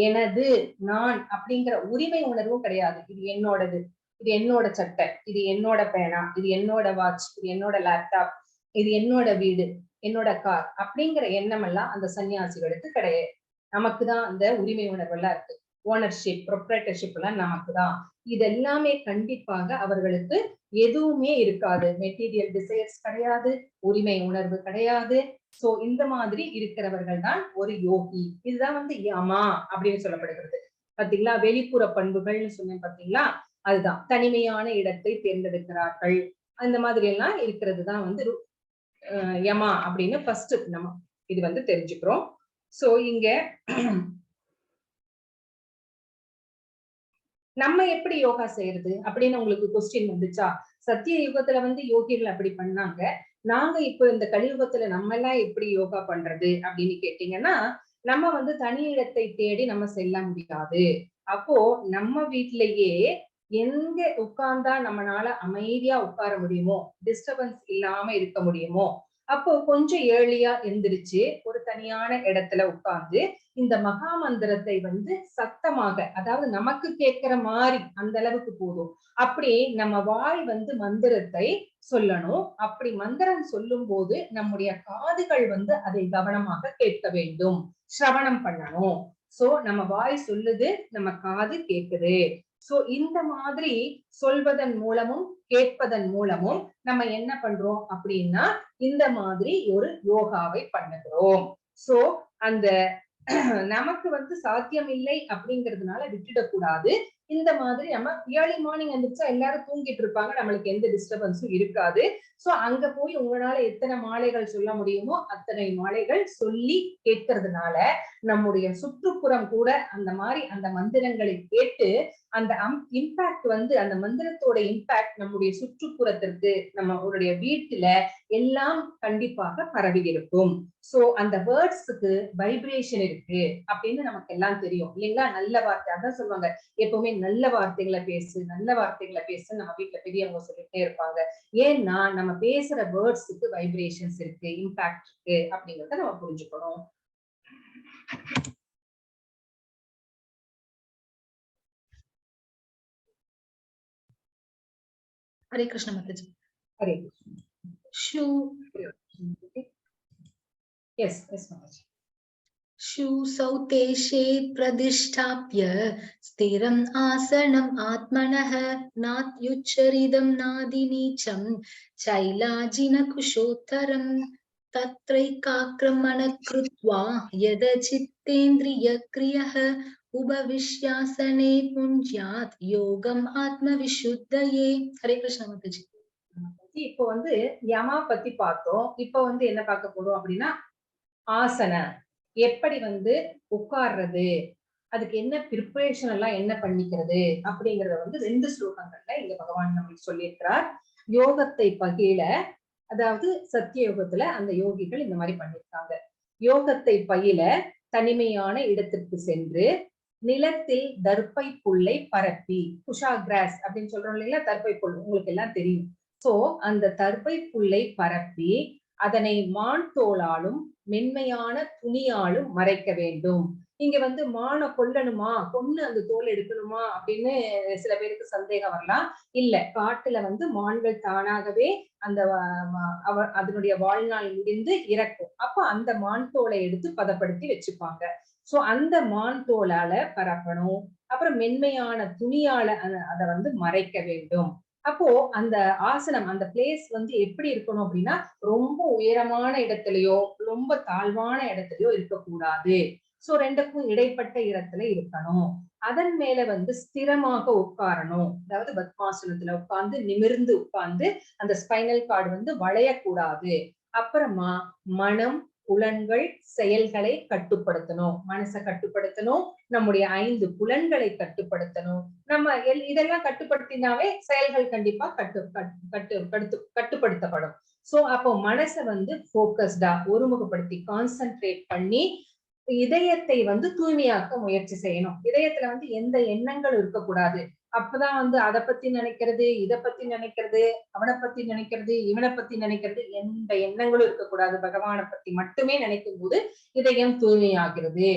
எனது, நான் அப்படிங்கிற உரிமை உணர்வும் கிடையாது. இது என்னோடது, இது என்னோட சட்டை, இது என்னோட பேனா, இது என்னோட வாட்ச், இது என்னோட லேப்டாப், இது என்னோட வீடு, என்னோட கார் அப்படிங்கிற எண்ணம் எல்லாம் அந்த சன்னியாசிகளுக்கு கிடையாது. நமக்குதான் அந்த உரிமை உணர்வு எல்லாம் இருக்கு. ஓனர்ஷிப், ப்ரொப்ரைட்டர்ஷிப் எல்லாம் நமக்குதான். இது எல்லாமே கண்டிப்பாக அவர்களுக்கு எதுவுமே இருக்காது. மெட்டீரியல் டிசைர்ஸ் கிடையாது, உரிமை உணர்வு கிடையாது. சோ இந்த மாதிரி இருக்கிறவர்கள் தான் ஒரு யோகி. இதுதான் வந்து யமா அப்படின்னு சொல்லப்படுகிறது. பாத்தீங்களா? வெளிப்புற பண்புகள்னு சொன்னேன் பாத்தீங்களா? அதுதான் தனிமையான இடத்தை தேர்ந்தெடுக்கிறார்கள். அந்த மாதிரி எல்லாம் இருக்கிறது தான் வந்து யமா அப்படின்னு ஃபர்ஸ்ட் நம்ம இது வந்து தெரிஞ்சுக்கிறோம். சோ இங்க நம்ம எப்படி யோகா செய்யறது அப்படின்னு உங்களுக்கு கொஸ்டின் வந்துச்சா? சத்திய யுகத்துல வந்து யோகிகள் அப்படி பண்ணாங்க. நாங்க இப்ப இந்த கலியுகத்துல நம்ம எல்லாம் எப்படி யோகா பண்றது அப்படின்னு கேட்டீங்கன்னா, நம்ம வந்து தனி இடத்தை தேடி நம்ம செல்ல முடியாது. அப்போ நம்ம வீட்டிலேயே எங்க உட்கார்ந்தா நம்மளால அமைதியா உட்கார முடியுமோ, டிஸ்டர்பன்ஸ் இல்லாம இருக்க முடியுமோ, அப்போ கொஞ்சம் ஏர்லியா எந்திரிச்சு ஒரு தனியான இடத்துல உட்கார்ந்து இந்த மகா மந்திரத்தை வந்து சத்தமாக, அதாவது நமக்கு கேட்கிற மாதிரி அந்த அளவுக்கு போதும். அப்படி நம்ம வாய் வந்து மந்திரத்தை சொல்லணும். அப்படி மந்திரம் சொல்லும் போது நம்முடைய காதுகள் வந்து அதை கவனமாக கேட்க வேண்டும், சிரவணம் பண்ணணும். சோ நம்ம வாய் சொல்லுது, நம்ம காது கேக்குது. சோ இந்த மாதிரி சொல்வதன் மூலமும் கேட்பதன் மூலமும் நம்ம என்ன பண்றோம் அப்படின்னா இந்த மாதிரி ஒரு யோகாவை பண்ணுகிறோம். சோ அந்த நமக்கு வந்து சாத்தியம் இல்லை அப்படிங்கிறதுனால விட்டுடக்கூடாது. இந்த மாதிரி நம்ம ஏர்லி மார்னிங் எந்திரிச்சா எல்லாரும் தூங்கிட்டு இருப்பாங்க, நம்மளுக்கு எந்த டிஸ்டர்பன்ஸும் இருக்காது. சோ அங்க போய் உங்களால எத்தனை மாலைகள் சொல்ல முடியுமோ அத்தனை மாலைகள் சொல்லி கேட்கறதுனால நம்முடைய சுற்றுப்புறம் கூட அந்த மாதிரி அந்த மந்திரங்களை கேட்டு அந்த இம்பாக்ட் வந்து அந்த மந்திரத்தோட இம்பாக்ட் நம்முடைய சுற்றுப்புறத்திற்கு நம்மளுடைய வீட்டுல எல்லாம் கண்டிப்பாக பரவி இருக்கும். சோ அந்த வேர்ட்ஸுக்கு வைப்ரேஷன் இருக்கு அப்படின்னு நமக்கு எல்லாம் தெரியும் இல்லைங்களா? நல்ல வார்த்தை அதான் சொல்லுவாங்க, எப்பவுமே நல்ல வார்த்தைகளை பேசு, நல்ல வார்த்தைகளை பேசு நம்ம வீட்டுல பெரியவங்க சொல்லிட்டே இருப்பாங்க. ஏன்னா நம்ம பேசுற வேர்ட்ஸுக்கு வைப்ரேஷன்ஸ் இருக்கு, இம்பாக்ட் இருக்கு அப்படிங்கறத நம்ம புரிஞ்சுக்கணும். हरे कृष्ण माताजी। हरे शु यस यस माताजी। शुसौतेशे प्रतिष्ठाप्य स्थिरम् आसनम् आत्मनः नात्युच्चरितं नादिनीचं चैलाजिनकुशोत्तरं तत्रैकाग्रमणः कृत्वा यदचित्तेन्द्रियक्रियः उपविश्यासने पुञ्ज्यात् योगम् आत्मविशुद्धये। हरे कृष्ण माताजी। இப்போ வந்து யமா பத்தி பார்த்தோம், இப்போ வந்து என்ன பார்க்க போறோம் அப்படின்னா ஆசன, எப்படி வந்து உட்கார்றது, அதுக்கு என்ன ப்ரிப்பரேஷன் எல்லாம் என்ன பண்ணிக்கிறது அப்படிங்கறத வந்து 2 ஸ்லோகங்கள்ல இங்க பகவான் நமக்கு சொல்லியிருக்கிறார். யோகத்தை பகில, அதாவது சத்திய யோகத்துல அந்த யோகிகள் இந்த மாதிரி பண்ணிருக்காங்க. யோகத்தை பயில தனிமையான இடத்திற்கு சென்று நிலத்தில் தர்ப்பை புல்லை பரப்பி, குஷா கிராஸ் அப்படின்னு சொல்றோம் இல்லைங்களா, தர்ப்பை புல் உங்களுக்கு எல்லாம் தெரியும். சோ அந்த தர்ப்பை புல்லை பரப்பி அதனை மான் தோளாலும் மென்மையான துணியாலும் மறைக்க வேண்டும். இங்க வந்து மான கொல்லணுமா, கொன்னு அந்த தோல் எடுக்கணுமா அப்படின்னு சில பேருக்கு சந்தேகம் வரலாம். இல்ல, காட்டுல வந்து மான்கள் தானாகவே அந்த அதனுடைய வாழ்நாள் முடிந்து இறக்கும். அப்ப அந்த மான் தோலை எடுத்து பதப்படுத்தி வச்சுப்பாங்க. சோ அந்த மான் தோலால பரப்பணும். அப்புறம் மென்மையான துணியால அதை வந்து மறைக்க வேண்டும். அப்போ அந்த ஆசனம், அந்த பிளேஸ் வந்து எப்படி இருக்கணும் அப்படின்னா ரொம்ப உயரமான இடத்துலயோ ரொம்ப தாழ்வான இடத்துலயோ இருக்கக்கூடாது. சோ 2க்கும் இடைப்பட்ட இடத்துல இருக்கணும். அதன் மேல வந்து ஸ்திரமாக உட்காரணும். அதாவது பத்மாசனத்துல உட்கார்ந்து நிமிர்ந்து உட்கார்ந்து அந்த ஸ்பைனல் கார்டு வந்து வளையக்கூடாது. அப்புறமா மனம், புலன்கள், செயல்களை கட்டுப்படுத்தணும். மனசை கட்டுப்படுத்தணும், நம்முடைய 5 புலன்களை கட்டுப்படுத்தணும். நம்ம இதெல்லாம் கட்டுப்படுத்தினாவே செயல்கள் கண்டிப்பா கட்டுப்படுத்தப்படும். சோ அப்போ மனசை வந்து போக்கஸ்டா ஒருமுகப்படுத்தி கான்சென்ட்ரேட் பண்ணி இதயத்தை வந்து தூய்மையாக்க முயற்சி செய்யணும். இதயத்துல வந்து எந்த எண்ணங்களும் இருக்கக்கூடாது. அப்பதான் வந்து அதை பத்தி நினைக்கிறது, இதை பத்தி நினைக்கிறது, அவனை பத்தி நினைக்கிறது, இவனை பத்தி நினைக்கிறது, எந்த எண்ணங்களும் இருக்கக்கூடாது. பகவானை பத்தி மட்டுமே நினைக்கும் போது இதயம் தூய்மையாகிறது.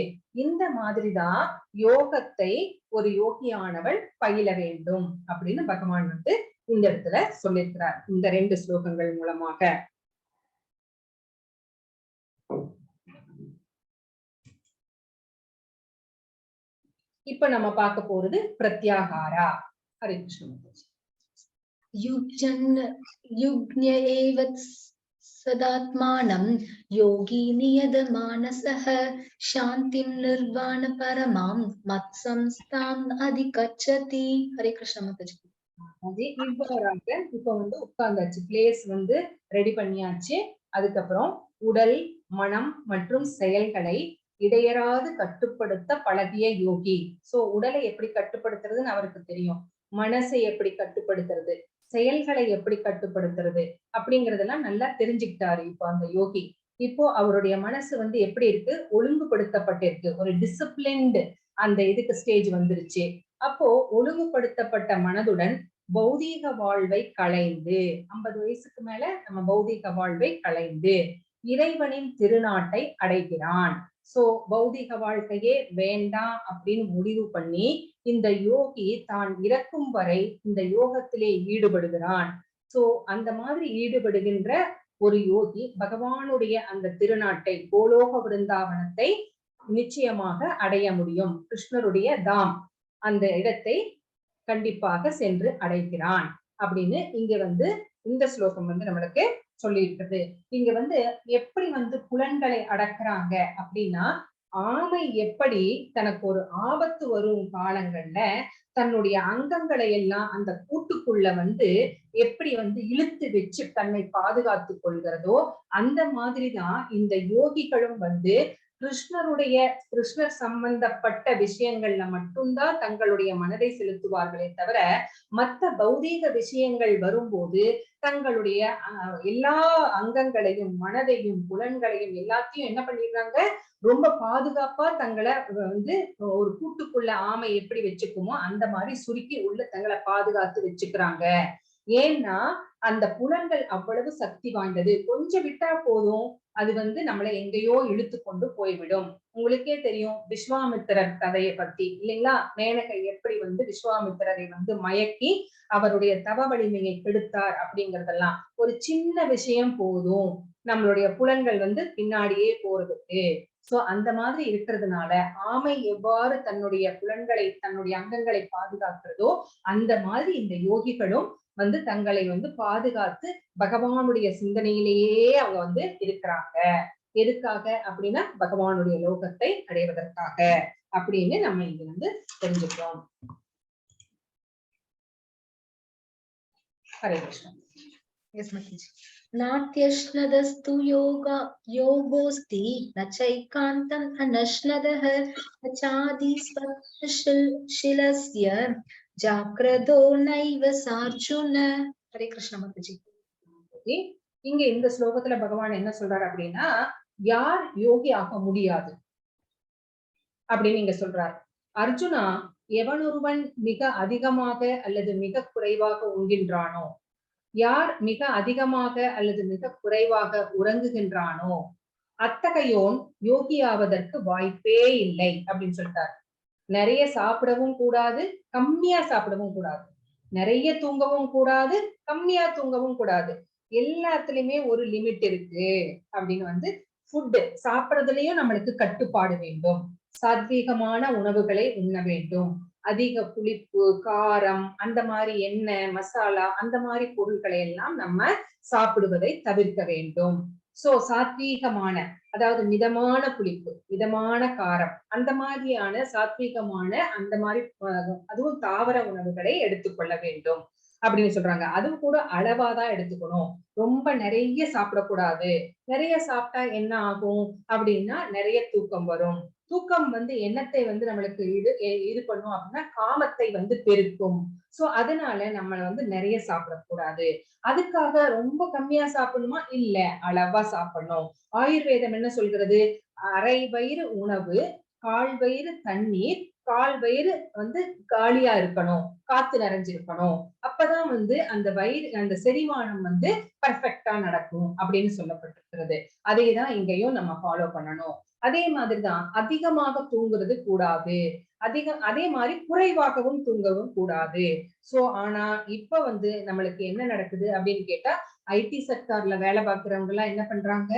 இந்த மாதிரிதான் யோகத்தை ஒரு யோகியானவள் பயில வேண்டும் அப்படின்னு பகவான் வந்து இந்த இடத்துல சொல்லியிருக்கிறார் இந்த 2 ஸ்லோகங்கள் மூலமாக. இப்ப நம்ம பார்க்க போறது பிரத்யாகாரா. ஹரே கிருஷ்ண. सदात्मानं योगी नियतमानसः शान्तिं निर्वाण परमां मत्संस्थाम् अधिगच्छति. हरे कृष्ण माताजी। இவ்வாறாக இப்ப வந்து உட்கார்ந்தாச்சு, பிளேஸ் வந்து ரெடி பண்ணியாச்சு. அதுக்கப்புறம் உடல், மனம் மற்றும் செயல்களை இடையறாது கட்டுப்படுத்த பழகிய யோகி. சோ உடலை எப்படி கட்டுப்படுத்துறதுன்னு அவருக்கு தெரியும், மனசை எப்படி கட்டுப்படுத்துறது, செயல்களை எப்படி கட்டுப்படுத்துறது அப்படிங்கறதெல்லாம் நல்லா தெரிஞ்சுக்கிட்டாரு இப்போ அந்த யோகி. இப்போ அவருடைய மனசு வந்து எப்படி இருக்கு, ஒழுங்குபடுத்தப்பட்டிருக்கு, ஒரு டிசிப்ளின்டு அந்த இதுக்கு ஸ்டேஜ் வந்துருச்சு. அப்போ ஒழுங்குபடுத்தப்பட்ட மனதுடன் பௌதீக வாழ்வை களைந்து, 50 வயசுக்கு மேல நம்ம பௌதீக வாழ்வை களைந்து இறைவனின் திருநாட்டை அடைகிறான். சோ பௌதிக வாழ்க்கையே வேண்டாம் அப்படின்னு முடிவு பண்ணி இந்த யோகி தான் இறக்கும் வரை இந்த யோகத்திலே ஈடுபடுகிறான். சோ அந்த மாதிரி ஈடுபடுகின்ற ஒரு யோகி பகவானுடைய அந்த திருநாட்டை, கோலோக விருந்தாவனத்தை நிச்சயமாக அடைய முடியும். கிருஷ்ணருடைய தாம், அந்த இடத்தை கண்டிப்பாக சென்று அடைகிறான் அப்படின்னு இங்க வந்து இந்த ஸ்லோகம் வந்து நம்மளுக்கு சொல்லி இருக்குது. இங்க வந்து எப்படி வந்து புலன்களை அடக்குறாங்க அப்படின்னா ஆமை எப்படி தனக்கு ஒரு ஆபத்து வரும் காலங்கள்ல தன்னுடைய அங்கங்களை எல்லாம் அந்த கூட்டுக்குள்ள எப்படி இழுத்து வச்சு தன்னை பாதுகாத்துக் கொள்கிறதோ அந்த மாதிரிதான் இந்த யோகிகளும் கிருஷ்ணர் சம்பந்தப்பட்ட விஷயங்கள்ல மட்டும்தான் தங்களுடைய மனதை செலுத்துவார்களே தவிர மற்ற பௌதீக விஷயங்கள் வரும்போது தங்களுடைய எல்லா அங்கங்களையும் மனதையும் புலன்களையும் எல்லாத்தையும் என்ன பண்ணிடுறாங்க, ரொம்ப பாதுகாப்பா தங்களை ஒரு கூட்டுக்குள்ள ஆமை எப்படி வச்சுக்குமோ அந்த மாதிரி சுருக்கி உள்ள தங்களை பாதுகாத்து வச்சுக்கிறாங்க. ஏன்னா அந்த புலன்கள் அவ்வளவு சக்தி வாய்ந்தது. கொஞ்சம் விட்டா போதும் அது நம்மளை எங்கேயோ இழுத்து கொண்டு போய்விடும். உங்களுக்கே தெரியும் விஸ்வாமித்திரர் கதையை பத்தி இல்லைங்களா? மேனகை எப்படி விஸ்வாமித்திரரை மயக்கி அவருடைய தவ வலிமையை கெடுத்தார் அப்படிங்கறதெல்லாம் ஒரு சின்ன விஷயம் போதும் நம்மளுடைய புலன்கள் பின்னாடியே போறதுக்கு. சோ அந்த மாதிரி இருக்கிறதுனால ஆமை எவ்வாறு தன்னுடைய புலன்களை தன்னுடைய அங்கங்களை பாதுகாக்கிறதோ அந்த மாதிரி இந்த யோகிகளும் தங்களை பாதுகாத்து பகவானுடைய சிந்தனையிலேயே அவங்க இருக்கிறாங்க. எதுக்காக அப்படின்னா பகவானுடைய லோகத்தை அடைவதற்காக அப்படின்னு நம்ம இங்க தெரிஞ்சுக்கிறோம். ஹரே கிருஷ்ணா. Yes, Mataji. नाट्यश्नदस्तु योगोऽस्ति न चैकान्तम् अनश्नदः न चादिस्पर्शशिलस्य जाग्रतो नैव सार्जुन. हरे कृष्ण माताजी. இங்க இந்த ஸ்லோகத்துல பகவான் என்ன சொல்றாரு அப்படின்னா, யார் யோகி ஆக முடியாது அப்படின்னு இங்க சொல்றார். அர்ஜுனா, எவனொருவன் மிக அதிகமாக அல்லது மிக குறைவாக உண்கின்றானோ, யார் மிக அதிகமாக அல்லது மிக குறைவாக உறங்குகின்றானோ அத்தகையோன் யோகி ஆவதற்கு வாய்ப்பே இல்லை அப்படின்னு சொல்லிட்டார். நிறைய சாப்பிடவும் கூடாது, கம்மியா சாப்பிடவும் கூடாது, நிறைய தூங்கவும் கூடாது, கம்மியா தூங்கவும் கூடாது. எல்லாத்துலயுமே ஒரு லிமிட் இருக்கு அப்படின்னு ஃபுட் சாப்பிடுறதுலயும் நம்மளுக்கு கட்டுப்பாடு வேண்டும். சாத்வீகமான உணவுகளை உண்ண வேண்டும். அதிக புளிப்பு, காரம், அந்த மாதிரி எண்ணெய், மசாலா அந்த மாதிரி பொருட்களை எல்லாம் நம்ம சாப்பிடுவதை தவிர்க்க வேண்டும். சோ சாத்வீகமான, அதாவது மிதமான புளிப்பு, மிதமான காரம், அந்த மாதிரியான சாத்வீகமான அந்த மாதிரி அதுவும் தாவர உணவுகளை எடுத்துக்கொள்ள வேண்டும் அப்படின்னு சொல்றாங்க. அதுவும் கூட அளவாதான் எடுத்துக்கணும். ரொம்ப நிறைய சாப்பிடக்கூடாது. நிறைய சாப்பிட்டா என்ன ஆகும் அப்படின்னா நிறைய தூக்கம் வரும். தூக்கம் எண்ணத்தை நம்மளுக்கு இது பண்ணும் அப்படின்னா காமத்தை பெருக்கும். சோ அதனால நம்ம நிறைய சாப்பிடக்கூடாது. அதுக்காக ரொம்ப கம்மியா சாப்பிடணுமா? இல்ல, அளவா சாப்பிடணும். ஆயுர்வேதம் என்ன சொல்கிறது? அரை வயிறு உணவு, கால் வயிறு தண்ணீர், கால் வயிறு காலியா இருக்கணும், காத்து நிறைஞ்சிருக்கணும். அப்பதான் அந்த வயிறு அந்த செரிமானம் பர்ஃபெக்டா நடக்கும் அப்படின்னு சொல்லப்பட்டிருக்கிறது. அதேதான் இங்கேயும் நம்ம ஃபாலோ பண்ணணும். அதே மாதிரிதான் அதிகமாக தூங்குறது கூடாது, அதே மாதிரி குறைவாகவும் தூங்கவும் கூடாது. சோ ஆனா இப்ப நம்மளுக்கு என்ன நடக்குது அப்படின்னு கேட்டா, ஐடி செக்டார்ல வேலை பார்க்கிறவங்க எல்லாம் என்ன பண்றாங்க?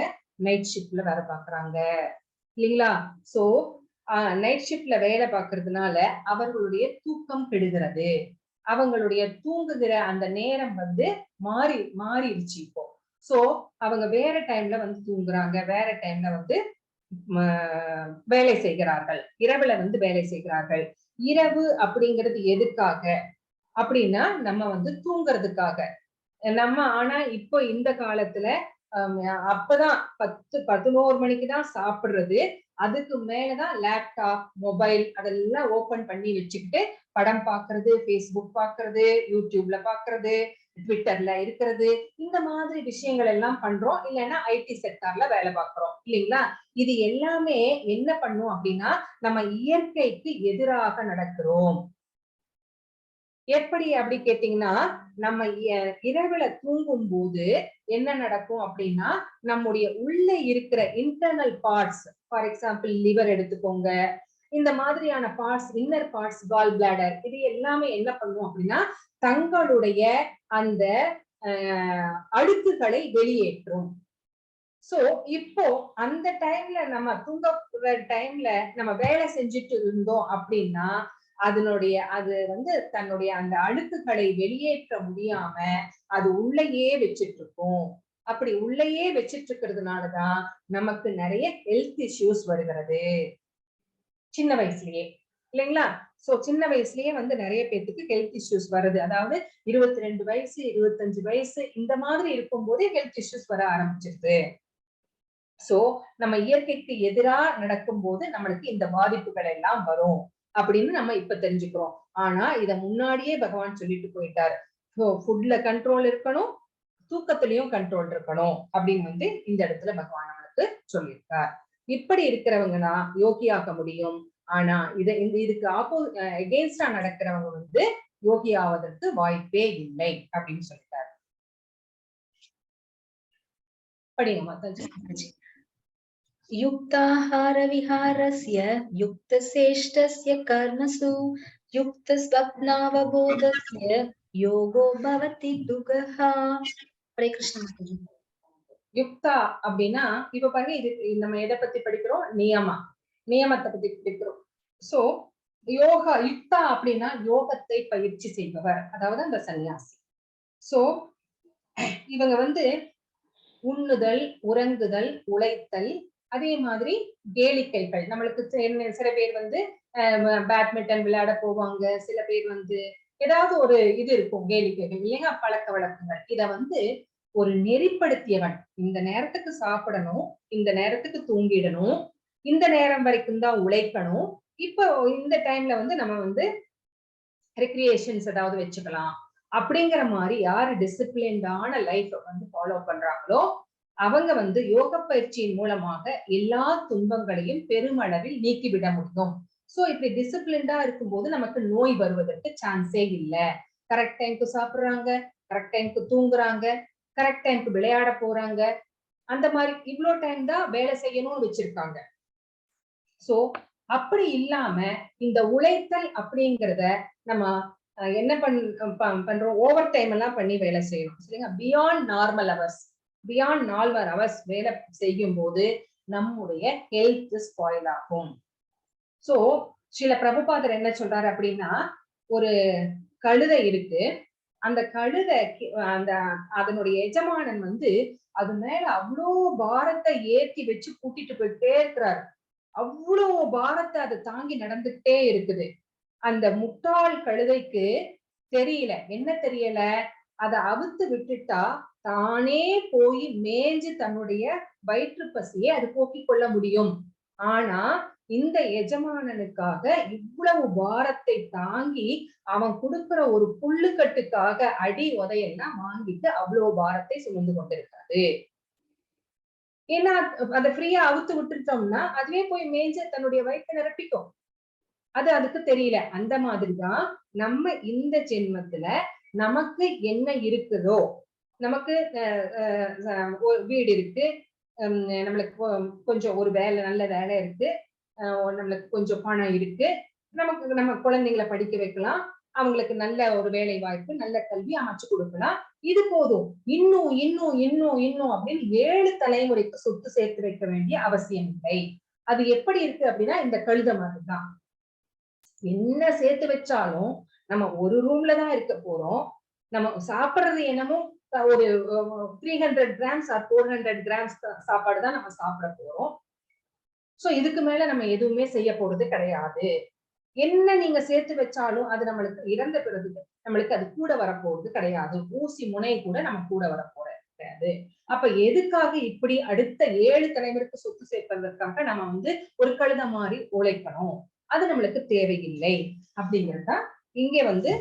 நைட் ஷிப்ட்ல வேலை பார்க்கறாங்க இல்லைங்களா? சோ நைட் ஷிப்ட்ல வேலை பார்க்கறதுனால அவர்களுடைய தூக்கம் கெடுகிறது. அவங்களுடைய தூங்குகிற அந்த நேரம் மாறிடுச்சு இப்போ. சோ அவங்க வேற டைம்ல தூங்குறாங்க, வேற டைம்ல வேலை செய்கிறார்கள், இரவுல வேலை செய்கிறார்கள். இரவு அப்படிங்கிறது எதுக்காக அப்படின்னா நம்ம தூங்குறதுக்காக. நம்ம ஆனா இப்போ இந்த காலத்துல அப்பதான் 10-11 மணிக்குதான் சாப்பிடுறது. அதுக்கு மேலதான் லேப்டாப், மொபைல் அதெல்லாம் ஓபன் பண்ணி வச்சுக்கிட்டு படம் பாக்குறது, பேஸ்புக் பாக்குறது, யூடியூப்ல பாக்குறது, ட்விட்டர்ல இருக்கிறது, இந்த மாதிரி விஷயங்கள் எல்லாம் பண்றோம். இல்லைன்னா ஐடி செக்டார்ல வேலை பார்க்கிறோம் இல்லைங்களா? இது எல்லாமே என்ன பண்ணும் அப்படின்னா நம்ம இயற்கைக்கு எதிராக நடக்கிறோம். எப்படி அப்படி கேட்டீங்கன்னா, நம்ம இரவுல தூங்கும் போது என்ன நடக்கும் அப்படின்னா நம்முடைய உள்ள இருக்கிற internal parts, for example liver எடுத்துக்கோங்க, இந்த மாதிரியான parts, inner parts, gall bladder, இது எல்லாமே என்ன பண்ணும் அப்படின்னா தங்களுடைய அந்த அழுக்குகளை வெளியேற்றும். சோ இப்போ அந்த டைம்ல நம்ம தூங்குற டைம்ல நம்ம வேலை செஞ்சுட்டு இருந்தோம் அப்படின்னா அது தன்னுடைய அந்த அழுக்குகளை வெளியேற்ற முடியாம அது உள்ளேயே வச்சிட்டு இருக்கும். அப்படி உள்ளேயே வச்சிட்டு இருக்கிறதுனாலதான் நமக்கு நிறைய ஹெல்த் இஷ்யூஸ் வருகிறது. சின்ன வயசுலயே இல்லைங்களா? சோ சின்ன வயசுலயே வந்து நிறைய பேத்துக்கு ஹெல்த் இஷ்யூஸ் வருது. அதாவது 22 வயசு 25 வயசு இந்த மாதிரி இருக்கும் போதே ஹெல்த் இஷ்யூஸ் வர ஆரம்பிச்சிருது. சோ நம்ம இயற்கைக்கு எதிரா நடக்கும் போது நம்மளுக்கு இந்த பாதிப்புகள் எல்லாம் வரும் அப்படின்னு நம்ம இப்ப தெரிஞ்சுக்கிறோம். ஆனா இத முன்னாடியே பகவான் சொல்லிட்டு போயிட்டாரு. ஃபுட்ல கண்ட்ரோல் இருக்கணும், தூக்கத்திலையும் கண்ட்ரோல் இருக்கணும் அப்படின்னு வந்து இந்த இடத்துல பகவான் நம்மளுக்கு சொல்லியிருக்கார். இப்படி இருக்கிறவங்க தான் யோகி ஆக முடியும். ஆனா இதுக்கு எகெயின்ஸ்டா நடக்கிறவங்க வந்து யோகி ஆவதற்கு வாய்ப்பே இல்லை அப்படின்னு சொல்லிட்டாரு. படிங்க மாதாஜி. युक्ताहार विहारस्य युक्तचेष्टस्य कर्मसु युक्तस्वप्नावबोधस्य योगो भवति दुःखः. हरे कृष्ण माताजी. யுக்தா அப்படின்னா இப்ப பாருங்க, இது நம்ம எதை பத்தி படிக்கிறோம்? நியமத்தை பத்தி படிக்கிறோம். சோ யோகா யுக்தா அப்படின்னா யோகத்தை பயிற்சி செய்பவர், அதாவது அந்த சன்னியாசி. சோ இவங்க வந்து உண்ணுதல், உறங்குதல், உழைத்தல், அதே மாதிரி கேளிக்கைகள். நம்மளுக்கு சில பேர் வந்து பேட்மிண்டன் விளையாட போவாங்க, சில பேர் வந்து ஏதாவது ஒரு இது இருக்கும் கேளிக்கைகள் இல்லையா, பழக்க வழக்கங்கள். இத வந்து ஒரு நெறிப்படுத்தியவன், இந்த நேரத்துக்கு சாப்பிடணும், இந்த நேரத்துக்கு தூங்கிடணும், இந்த நேரம் வரைக்கும் தான் உழைக்கணும், இப்போ இந்த டைம்ல வந்து நம்ம வந்து ரெக்ரியேஷன்ஸ் ஏதாவது வச்சுக்கலாம் அப்படிங்கிற மாதிரி யாரு டிசிப்ளின்டான லைஃப் வந்து ஃபாலோ பண்றாங்களோ அவங்க வந்து யோக பயிற்சியின் மூலமாக எல்லா துன்பங்களையும் பெருமளவில் நீக்கிவிட முடியும். சோ இப்படி டிசிப்ளின்டா இருக்கும்போது நமக்கு நோய் வருவதற்கு சான்ஸே இல்லை. கரெக்ட் டைம்க்கு சாப்பிடுறாங்க, கரெக்ட் டைம்க்கு தூங்குறாங்க, கரெக்ட் டைம்க்கு விளையாட போறாங்க, அந்த மாதிரி இவ்வளவு டைம் தான் வேலை செய்யணும்னு வச்சிருக்காங்க. சோ அப்படி இல்லாம இந்த உழைத்தல் அப்படிங்கிறத நம்ம என்ன பண்றோம்? ஓவர் டைம் எல்லாம் பண்ணி வேலை செய்யணும் சரிங்களா? Beyond normal hours, beyond 4 hours வேலை செய்யும் போது நம்முடைய ஹெல்த் ஸ்பாயில் ஆகும். சோ சில பிரபுபாதர் என்ன சொல்றாரு அப்படின்னா, ஒரு கழுதை இருக்கு, அந்த கழுதை அந்த அதனுடைய எஜமானன் வந்து அது மேல அவ்வளோ பாரத்தை ஏற்றி வச்சு கூட்டிட்டு போயிட்டே இருக்கிறாரு. அவ்வளவு பாரத்தை அதை தாங்கி நடந்துகிட்டே இருக்குது. அந்த முட்டாள் கழுதைக்கு தெரியல, என்ன தெரியல, அதை அவுத்து விட்டுட்டா தானே போய் மேய்ஞ்சு தன்னுடைய வயிற்று பசியை அது போக்கிக் கொள்ள முடியும். ஆனா இந்த எஜமானனுக்காக இவ்வளவு பாரத்தை தாங்கி அவன் கொடுக்கிற ஒரு புல்லுக்கட்டுக்காக அடி உதையெல்லாம் வாங்கிட்டு அவ்வளவு பாரத்தை சுமந்து கொண்டிருக்காரு. ஏன்னா அதை ஃப்ரீயா அவுத்து விட்டுட்டோம்னா அதுவே போய் மேய்ஞ்சு தன்னுடைய வயிற்றை நிரப்பிக்கும். அது அதுக்கு தெரியல. அந்த மாதிரிதான் நம்ம இந்த ஜென்மத்துல நமக்கு என்ன இருக்குதோ, நமக்கு வீடு இருக்கு, நம்மளுக்கு கொஞ்சம் ஒரு வேலை, நல்ல வேலை இருக்கு, நம்மளுக்கு கொஞ்சம் பணம் இருக்கு, நமக்கு நம்ம குழந்தைங்களை படிக்க வைக்கலாம், அவங்களுக்கு நல்ல ஒரு வேலை வாய்ப்பு, நல்ல கல்வி அமைச்சு கொடுக்கலாம், இது போதும். இன்னும் இன்னும் இன்னும் இன்னும் அப்படின்னு 7 தலைமுறைக்கு சொத்து சேர்த்து வைக்க வேண்டிய அவசியம் இல்லை. அது எப்படி இருக்கு அப்படின்னா இந்த கழுத மாதிரிதான். என்ன சேர்த்து வச்சாலும் நம்ம ஒரு ரூம்ல தான் இருக்க போறோம். நம்ம சாப்பிடுறது என்னமோ ஒரு 300 கிராம்ஸ் ஆர் 400 கிராம்ஸ் சாப்பாடு தான் நம்ம சாப்பிட போறோம். சோ இதுக்கு மேல நம்ம எதுவுமே செய்ய போறது கிடையாது. என்ன நீங்க சேர்த்து வச்சாலும் அது நம்மளுக்கு இறந்த பிறகு நம்மளுக்கு அது கூட வரப்போறது கிடையாது. ஊசி முனை கூட நம்ம கூட வரப்போறது கிடையாது. அப்ப எதுக்காக இப்படி அடுத்த 7 தலைவருக்கு சொத்து சேர்ப்பதற்காக நம்ம வந்து ஒரு கழுத மாதிரி உழைக்கணும்? அது நம்மளுக்கு தேவையில்லை அப்படிங்கிறதுதான் இங்கே வந்து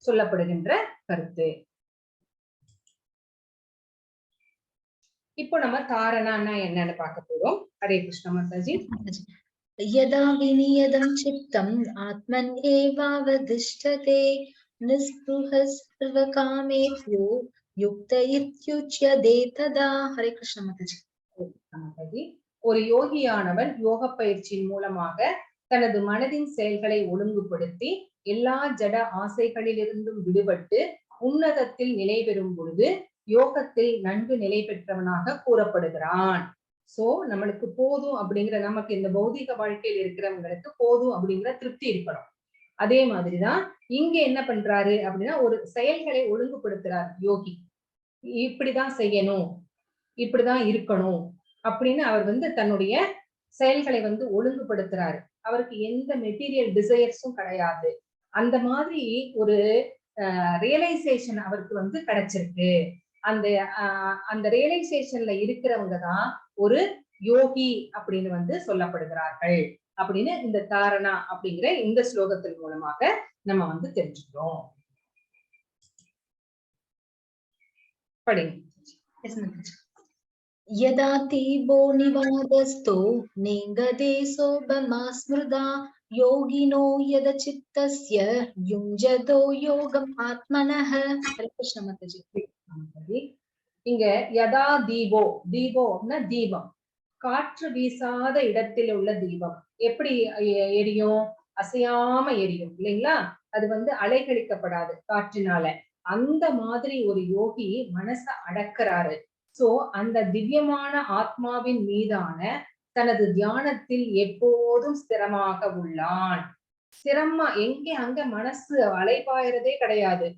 சொல்லப்படுகின்ற கருத்து. இப்போ நம்ம தாரணான்னா என்னன்னு பார்க்க போறோம். ஹரே கிருஷ்ண மாதாஜி. यदा विनियतं चित्तम् आत्मन् एवावतिष्ठते निःस्पृहः सर्वकामेभ्यो युक्त इत्युच्यते तदा. हरे कृष्ण माताजी. ஒரு யோகியானவன் யோக பயிற்சியின் மூலமாக தனது மனதின் செயல்களை ஒழுங்குபடுத்தி எல்லா ஜட ஆசைகளிலிருந்தும் விடுபட்டு உன்னதத்தில் நிலை பெறும் பொழுது யோகத்தில் நன்கு நிலை பெற்றவனாக கூறப்படுகிறான். சோ நம்மளுக்கு போதும் அப்படிங்கிற, நமக்கு இந்த பௌதிக வாழ்க்கையில் இருக்கிறவங்களுக்கு போதும் அப்படிங்கிற திருப்தி இருக்கணும். அதே மாதிரிதான் இங்க என்ன பண்றாரு அப்படின்னா ஒரு செயல்களை ஒழுங்குபடுத்துறார் யோகி. இப்படிதான் செய்யணும், இப்படிதான் இருக்கணும் அப்படின்னு அவர் வந்து தன்னுடைய செயல்களை வந்து ஒழுங்குபடுத்துறாரு. அவருக்கு எந்த மெட்டீரியல் டிசைர்ஸும் கிடையாது. அந்த மாதிரி ஒரு ரியலைசேஷன் அவருக்கு வந்து கிடைச்சிருக்கு. அந்த அந்த ரியலைசேஷன்ல இருக்கிறவங்க தான் ஒரு யோகி அப்படின்னு வந்து சொல்லப்படுகிறார்கள் அப்படின்னு இந்த தாரணா அப்படிங்கிற இந்த ஸ்லோகத்தின் மூலமாக நம்ம வந்து தெரிஞ்சுக்கிறோம். படிங்க. यदा तीबो निवादस्तो नेङ्गते सोपमा स्मृदा योगिनो यद चित्तस्य युञ्जतो योगम् आत्मनः. हरे कृष्ण माताजी. இங்க யதா தீபோ, தீபோன்னா தீபம், காற்று வீசாத இடத்தில் உள்ள தீபம் எப்படி எரியும்? அசையாம எரியும் இல்லைங்களா? அது வந்து அலைகழிக்கப்படாது காற்றினால. அந்த மாதிரி ஒரு யோகி மனச அடக்குறாரு. சோ அந்த திவ்யமான ஆத்மாவின் மீதான தனது தியானத்தில் எப்போதும் ஸ்திரமாக உள்ளான். ஸ்திரமா எங்க அங்க மனசு அலைபாயறதே கிடையாது.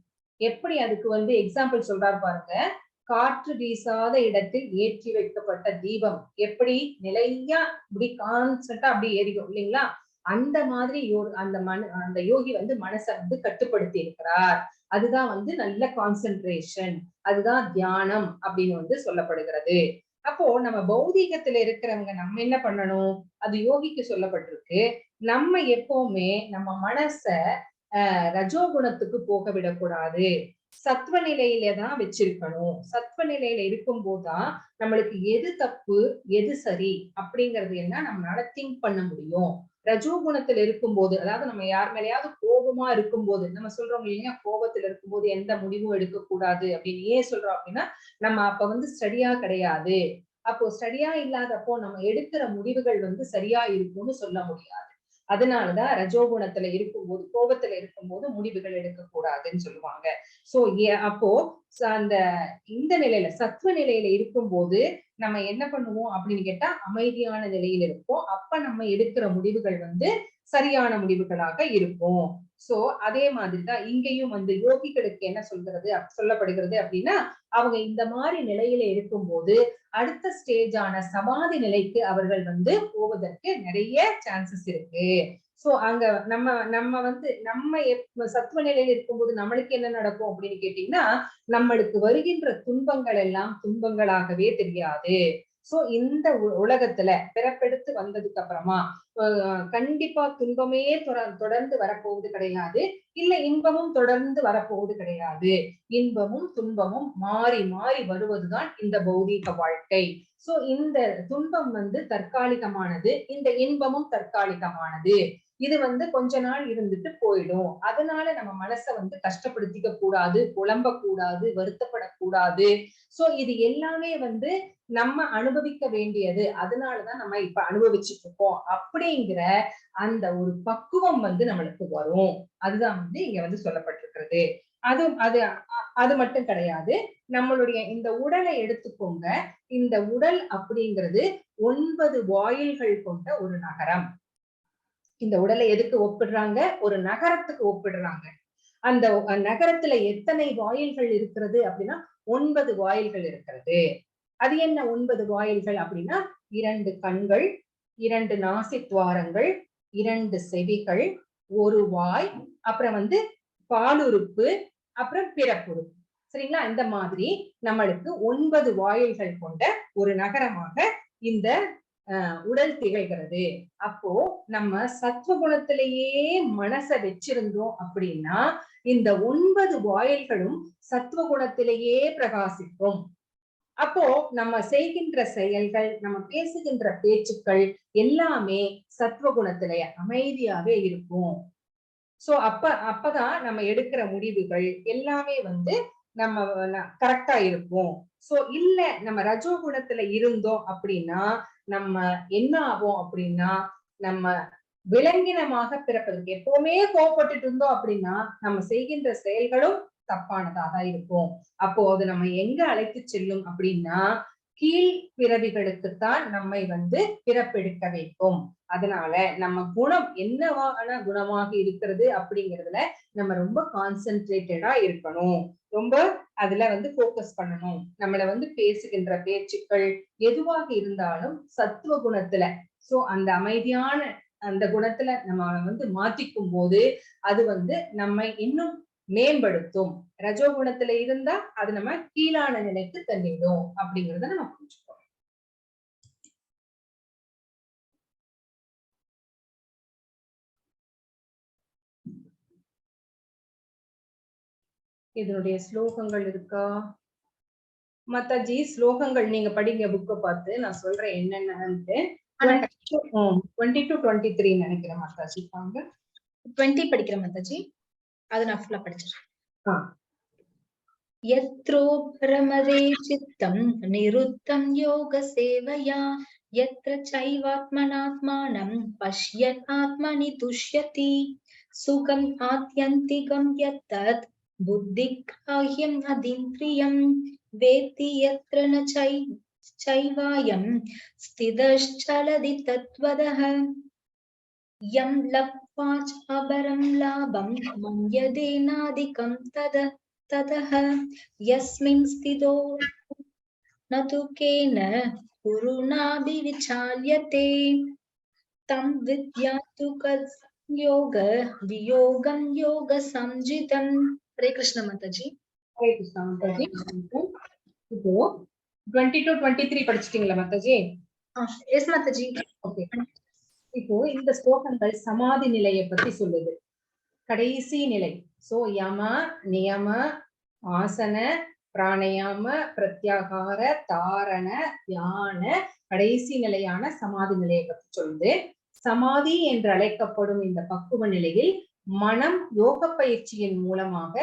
எப்படி அதுக்கு வந்து எக்ஸாம்பிள் சொல்றாரு பாருங்க. காற்று வீசாத இடத்தில் ஏற்றி வைக்கப்பட்ட தீபம் எப்படி நிலையா இப்படி கான்ஸ்டன்டா அப்படி எரியும் இல்லைங்களா? அந்த மாதிரி அந்த யோகி வந்து மனசை வந்து கட்டுப்படுத்தி இருக்கிறார். அதுதான் வந்து நல்ல கான்சென்ட்ரேஷன், அதுதான் தியானம் அப்படின்னு வந்து சொல்லப்படுகிறது. அப்போ நம்ம பௌதீகத்துல இருக்கிறவங்க நம்ம என்ன பண்ணணும்? அது யோகிக்கு சொல்லப்பட்டிருக்கு. நம்ம எப்பவுமே நம்ம மனச ரஜோகுணத்துக்கு போக விடக்கூடாது. சத்வ நிலையில தான் வச்சிருக்கணும். சத்வ நிலையில இருக்கும் போதுதான் நம்மளுக்கு எது தப்பு எது சரி அப்படிங்கறது என்ன நம்மளால திங்க் பண்ண முடியும். ரஜோகுணத்துல இருக்கும்போது, அதாவது நம்ம யார் மேலேயாவது கோபமா இருக்கும்போது, நம்ம சொல்றோம் இல்லையா, கோபத்துல இருக்கும்போது எந்த முடிவும் எடுக்க கூடாது அப்படின்னு ஏன் சொல்றோம் அப்படின்னா, நம்ம அப்ப வந்து ஸ்டடியா கிடையாது. அப்போ ஸ்டடியா இல்லாதப்போ நம்ம எடுக்கிற முடிவுகள் வந்து சரியா இருக்கும்னு சொல்ல முடியாது. அதனாலதான் ரஜோகுணத்துல இருக்கும்போது, கோபத்துல இருக்கும்போது முடிவுகள் எடுக்கக்கூடாதுன்னு சொல்லுவாங்க. சோ அப்போ அந்த இந்த நிலையில சத்துவ நிலையில இருக்கும்போது நம்ம என்ன பண்ணுவோம் அப்படின்னு கேட்டா அமைதியான நிலையில இருப்போம். அப்ப நம்ம எடுக்கிற முடிவுகள் வந்து சரியான முடிவுகளாக இருக்கும். சோ அதே மாதிரிதான் இங்கேயும் வந்து யோகிகளுக்கு என்ன சொல்லப்படுகிறது அப்படின்னா, அவங்க இந்த மாதிரி நிலையில இருக்கும்போது அடுத்த ஸ்டேஜான சமாதி நிலைக்கு அவர்கள் வந்து போவதற்கு நிறைய சான்சஸ் இருக்கு. சோ அங்க நம்ம வந்து சத்துவ நிலையில இருக்கும்போது நம்மளுக்கு என்ன நடக்கும் அப்படின்னு கேட்டீங்கன்னா, நம்மளுக்கு வருகின்ற துன்பங்கள் எல்லாம் துன்பங்களாகவே தெரியாது. சோ இந்த உலகத்துல பிறப்பெடுத்து வந்ததுக்கு அப்புறமா கண்டிப்பா துன்பமே தொடர்ந்து வரப்போவது கிடையாது. இல்ல இன்பமும் தொடர்ந்து வரப்போவது கிடையாது. இன்பமும் துன்பமும் மாறி மாறி வருவதுதான் இந்த பௌதீக வாழ்க்கை. சோ இந்த துன்பம் வந்து தற்காலிகமானது, இந்த இன்பமும் தற்காலிகமானது. இது வந்து கொஞ்ச நாள் இருந்துட்டு போயிடும். அதனால நம்ம மனசை வந்து கஷ்டப்படுத்திக்க கூடாது, புலம்ப கூடாது, வருத்தப்படக்கூடாது. சோ இது எல்லாமே வந்து நம்ம அனுபவிக்க வேண்டியது. அதனாலதான் நம்ம இப்ப அனுபவிச்சுட்டு இருக்கோம் அப்படிங்கிற அந்த ஒரு பக்குவம் வந்து நம்மளுக்கு வரும். அதுதான் வந்து இங்க வந்து சொல்லப்பட்டிருக்கிறது. அது மட்டும் கிடையாது. நம்மளுடைய இந்த உடலை எடுத்துக்கோங்க. இந்த உடல் அப்படிங்கிறது 9 வாயில்கள் கொண்ட ஒரு நகரம். இந்த உடலை எதுக்கு ஒப்பிடுறாங்க? ஒரு நகரத்துக்கு ஒப்பிடுறாங்க. அந்த நகரத்துல எத்தனை வாயில்கள் இருக்கிறது அப்படின்னா 9 வாயில்கள் இருக்கிறது. அது என்ன 9 வாயில்கள் அப்படின்னா, 2 கண்கள், 2 நாசித்துவாரங்கள், 2 செவிகள், ஒரு வாய், அப்புறம் வந்து பாலுறுப்பு, அப்புறம் பிறப்புறுப்பு. சரிங்களா? இந்த மாதிரி நம்மளுக்கு 9 வாயில்கள் கொண்ட ஒரு நகரமாக இந்த உடல் திகழ்கிறது. அப்போ நம்ம சத்துவ குணத்திலேயே மனசை வச்சிருந்தோம் அப்படின்னா இந்த 9 வாயில்களும் சத்துவ குணத்திலேயே பிரகாசிக்கும். அப்போ நம்ம செய்கின்ற செயல்கள், நம்ம பேசுகின்ற பேச்சுக்கள் எல்லாமே சத்துவ குணத்திலே அமைதியாவே இருக்கும். சோ அப்பதான் நம்ம எடுக்கிற முடிவுகள் எல்லாமே வந்து நம்ம கரெக்டா இருக்கும். சோ இல்ல நம்ம ரஜோ குணத்துல இருந்தோம் அப்படின்னா நம்ம என்ன ஆகும் அப்படின்னா, நம்ம விலங்கினமாக பிறப்பதற்கு எப்பவுமே கோபப்பட்டுட்டு இருந்தோம் அப்படின்னா நம்ம செய்கின்ற செயல்களும் தப்பானதாக இருக்கும். அப்போ அது நம்ம எங்க அழைத்து செல்லும் அப்படின்னா கீழ் பிறவிகளுக்குத்தான் நம்மை வந்து பிறப்பெடுக்க வைக்கும். அதனால நம்ம குணம் என்னவான குணமாக இருக்கிறது அப்படிங்கிறதுல நம்ம ரொம்ப கான்சென்ட்ரேட்டடா இருக்கணும். ரொம்ப அதுல வந்து போக்கஸ் பண்ணணும். நம்மள வந்து பேசுகின்ற பேச்சுக்கள் எதுவாக இருந்தாலும் சத்துவ குணத்துல, சோ அந்த அமைதியான அந்த குணத்துல நம்ம வந்து மாத்திக்கும் போது அது வந்து நம்மை இன்னும் மேம்படுத்தும். ரஜோகுணத்துல இருந்தா அது நம்ம கீழான நிலைக்கு தள்ளிடும் அப்படிங்கறத நம்ம புரிஞ்சுக்கணும். இதனுடைய ஸ்லோகங்கள் இருக்கா மாதாஜி? ஸ்லோகங்கள் நீங்க படிங்க புக்க பார்த்து, நான் சொல்றேன் என்னென்னன்னு. 20 to 23 நினைக்கிறேன் மாதாஜி. 20 படிக்கிறேன் மாதாஜி. அது நான் ஃபுல்லா படிச்சிட்டேன். यत्रो प्रमदे चित्तं निरुद्धं योगसेवया यत्र चैवात्मनात्मानं पश्यन् आत्मनि तुष्यति सुखम् आत्यन्तिकं यत्तत् बुद्धिग्राह्यम् अतीन्द्रियं वेत्ति यत्र न चैवायं स्थितश्चलति तत्त्वतः यं लब्ध्वा च अपरं लाभं मन्यतेनाधिकं ततः यस्मिन् स्थितो न तु केन गुरुणाभिविचाल्यते तं विद्यातु योग वियोगं योग संजितं. हरे कृष्ण माताजी. हरे कृष्ण माताजी. இப்போ 20 to 23 படிச்சிட்டீங்களா மாதாஜி? எஸ் மாதாஜி. ஓகே. இப்போ இந்த ஸ்லோகங்கள் சமாதி நிலையை பத்தி சொல்லுது. கடைசி நிலை. சோ யம நியம ஆசன பிராணயாம பிரத்யாகார தாரண தியான கடைசி நிலையான சமாதி நிலையை பத்தி சொல்லுது. சமாதி என்று அழைக்கப்படும் இந்த பக்குவ நிலையில் மனம் யோக பயிற்சியின் மூலமாக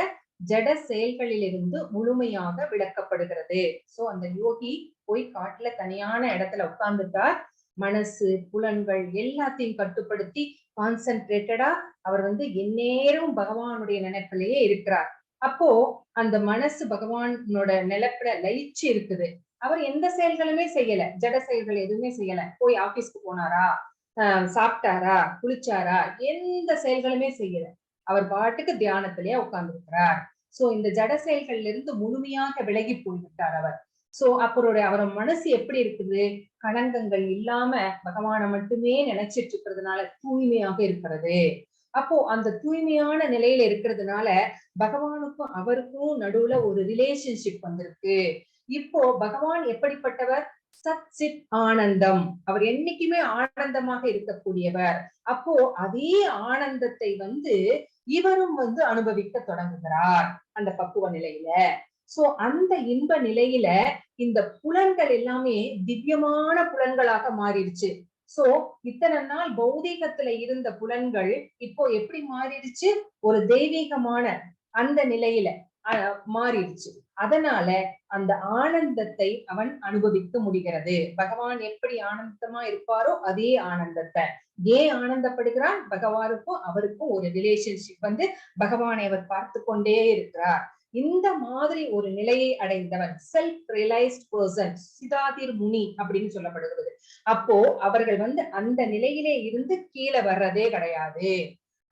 ஜட செயல்களிலிருந்து முழுமையாக விளக்கப்படுகிறது. சோ அந்த யோகி போய் காட்டுல தனியான இடத்துல உட்கார்ந்துட்டார். மனசு புலன்கள் எல்லாத்தையும் கட்டுப்படுத்தி கான்சென்ட்ரேட்டடா அவர் வந்து எந்நேரம் பகவானுடைய நினைப்பிலேயே இருக்கிறார். அப்போ அந்த மனசு பகவானோட நிலப்புல லயிச்சு இருக்குது. அவர் எந்த செயல்களுமே செய்யல, ஜட செயல்கள் எதுவுமே செய்யல. போய் ஆபீஸ்க்கு போனாரா, சாப்பிட்டாரா, குளிச்சாரா, எந்த செயல்களுமே செய்யல. அவர் பாட்டுக்கு தியானத்திலேயே உட்கார்ந்து இருக்கிறார். சோ இந்த ஜட செயல்கள்ல இருந்து முழுமையாக விலகி போய்விட்டார் அவர். சோ அவரோட மனசு எப்படி இருக்குது? களங்கங்கள் இல்லாம பகவானை மட்டுமே நினைச்சிட்டு இருக்கிறதுனால தூய்மையாக இருக்கிறது. அப்போ அந்த தூய்மையான நிலையில இருக்கிறதுனால பகவானுக்கும் அவருக்கும் நடுவுல ஒரு ரிலேஷன்ஷிப் வந்திருக்கு. இப்போ பகவான் எப்படிப்பட்டவர்? சத் சித் ஆனந்தம். அவர் என்னைக்குமே ஆனந்தமாக இருக்கக்கூடியவர். அப்போ அதே ஆனந்தத்தை வந்து இவரும் வந்து அனுபவிக்க தொடங்குகிறார் அந்த பக்குவ நிலையில. சோ அந்த இன்ப நிலையில இந்த புலன்கள் எல்லாமே திவ்யமான புலன்களாக மாறிடுச்சு. சோ இத்தனை நாள் பௌதீகத்துல இருந்த புலன்கள் இப்போ எப்படி மாறிடுச்சு? ஒரு தெய்வீகமான அந்த நிலையில மாறிடுச்சு. அதனால அந்த ஆனந்தத்தை அவன் அனுபவிக்க முடிகிறது. பகவான் எப்படி ஆனந்தமா இருப்பாரோ அதே ஆனந்தத்தை ஏன் ஆனந்தப்படுகிறான்? பகவானுக்கும் அவருக்கும் ஒரு ரிலேஷன்ஷிப் வந்து பகவானை அவர் பார்த்து கொண்டே இருக்கிறார். இந்த மாதிரி ஒரு நிலையை அடைந்தவன் செல்ஃப் ரியலைஸ்ட் பர்சன், சிதாதிர் முனி அப்படின்னு சொல்லப்படுகிறது. அப்போ அவர்கள் வந்து அந்த நிலையிலே இருந்து கீழே வர்றதே கிடையாது.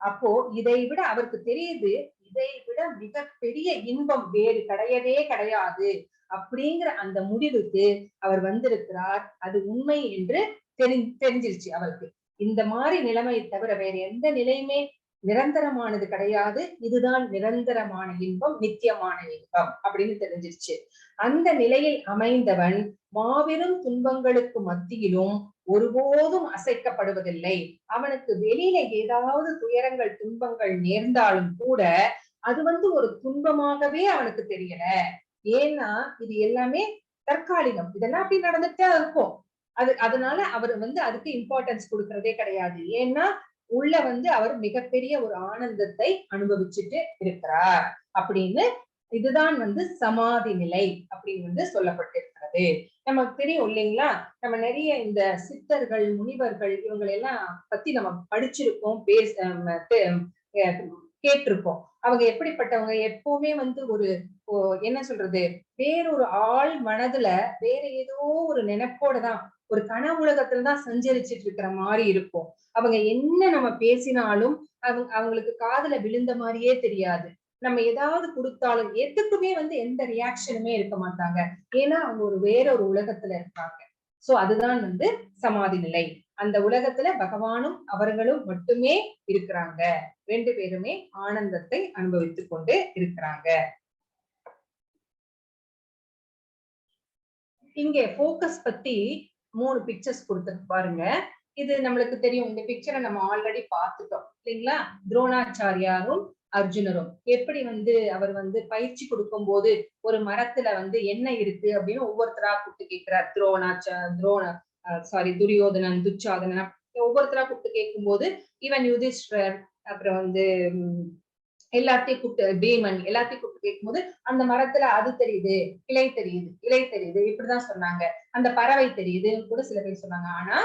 அப்போ இதை விட அவருக்கு தெரியுது, இதை விட மிகப்பெரிய இன்பம் வேறு கிடையவே கிடையாது அப்படிங்கிற அந்த முடிவுக்கு அவர் வந்திருக்கிறார். அது உண்மை என்று தெரிஞ்சிருச்சு அவருக்கு. இந்த மாதிரி நிலைமையை தவிர வேற எந்த நிலையுமே நிரந்தரமானது கிடையாது. இதுதான் நிரந்தரமான இன்பம், நித்தியமான இன்பம் அப்படின்னு தெரிஞ்சிருச்சு. அந்த நிலையில் அமைந்தவன் மாபெரும் துன்பங்களுக்கு மத்தியிலும் ஒருபோதும் அசைக்கப்படுவதில்லை. அவனுக்கு வெளியில ஏதாவது துயரங்கள் துன்பங்கள் நேர்ந்தாலும் கூட அது வந்து ஒரு துன்பமாகவே அவனுக்கு தெரியல. ஏன்னா இது எல்லாமே தற்காலிகம். இதெல்லாம் அப்படி நடந்துட்டே இருக்கும். அதனால அவர் வந்து அதுக்கு இம்பார்ட்டன்ஸ் கொடுக்கறதே கிடையாது. ஏன்னா உள்ள வந்து அவர் மிகப்பெரிய ஒரு ஆனந்தத்தை அனுபவிச்சுட்டு இருக்கிறார் அப்படின்னு. இதுதான் வந்து சமாதி நிலை அப்படின்னு வந்து சொல்லப்பட்டிருக்கிறது. நமக்கு தெரியும் இல்லைங்களா? நம்ம நிறைய இந்த சித்தர்கள் முனிவர்கள் இவங்களை எல்லாம் பத்தி நம்ம படிச்சிருக்கோம், கேட்டிருப்போம். அவங்க எப்படிப்பட்டவங்க? எப்பவுமே வந்து ஒரு என்ன சொல்றது, வேறொரு ஆள் மனதுல வேற ஏதோ ஒரு நினைப்போட தான், ஒரு கனவுலகத்துலதான் சஞ்சரிச்சிட்டு இருக்கிற மாதிரி இருக்கும். அவங்க என்ன நம்ம பேசினாலும் அவங்களுக்கு காதுல விழுந்த மாதிரியே தெரியாது. நம்ம ஏதாவது கொடுத்தாலும் எதுக்குமே வந்து எந்த ரியாக்ஷனுமே இருக்க மாட்டாங்க. ஏன்னா அவங்க வேற ஒரு உலகத்துல இருக்காங்க. சோ அதுதான் வந்து சமாதி நிலை. அந்த உலகத்துல பகவானும் அவர்களும் மட்டுமே இருக்கிறாங்க. 2 பேருமே ஆனந்தத்தை அனுபவித்துக் கொண்டு இருக்கிறாங்க. இங்க போக்கஸ் பத்தி 3 பிக்சர்ஸ் கொடுத்து பாருங்க. இது நம்மளுக்கு தெரியும். இந்த பிக்சரை நம்ம ஆல்ரெடி பார்த்துட்டோம் இல்லைங்களா? துரோணாச்சாரியாரும் அர்ஜுனரும் எப்படி வந்து அவர் வந்து பயிற்சி கொடுக்கும் போது ஒரு மரத்துல வந்து என்ன இருக்கு அப்படின்னு ஒவ்வொருத்தரா கூப்பிட்டு கேட்கிறார். துரியோதனன், துச்சாதனன் ஒவ்வொருத்தரா கூப்பிட்டு கேட்கும் போது இவன் யுதிஷ்டர் அப்புறம் வந்து எல்லாத்தையும் கூப்பிட்டு பீமன் எல்லாத்தையும் கூப்பிட்டு கேட்கும்போது அந்த மரத்துல அது தெரியுது, இலை தெரியுது, இலை தெரியுது இப்படிதான் சொன்னாங்க. அந்த பறவை தெரியுதுன்னு கூட சில பேர் சொன்னாங்க. ஆனா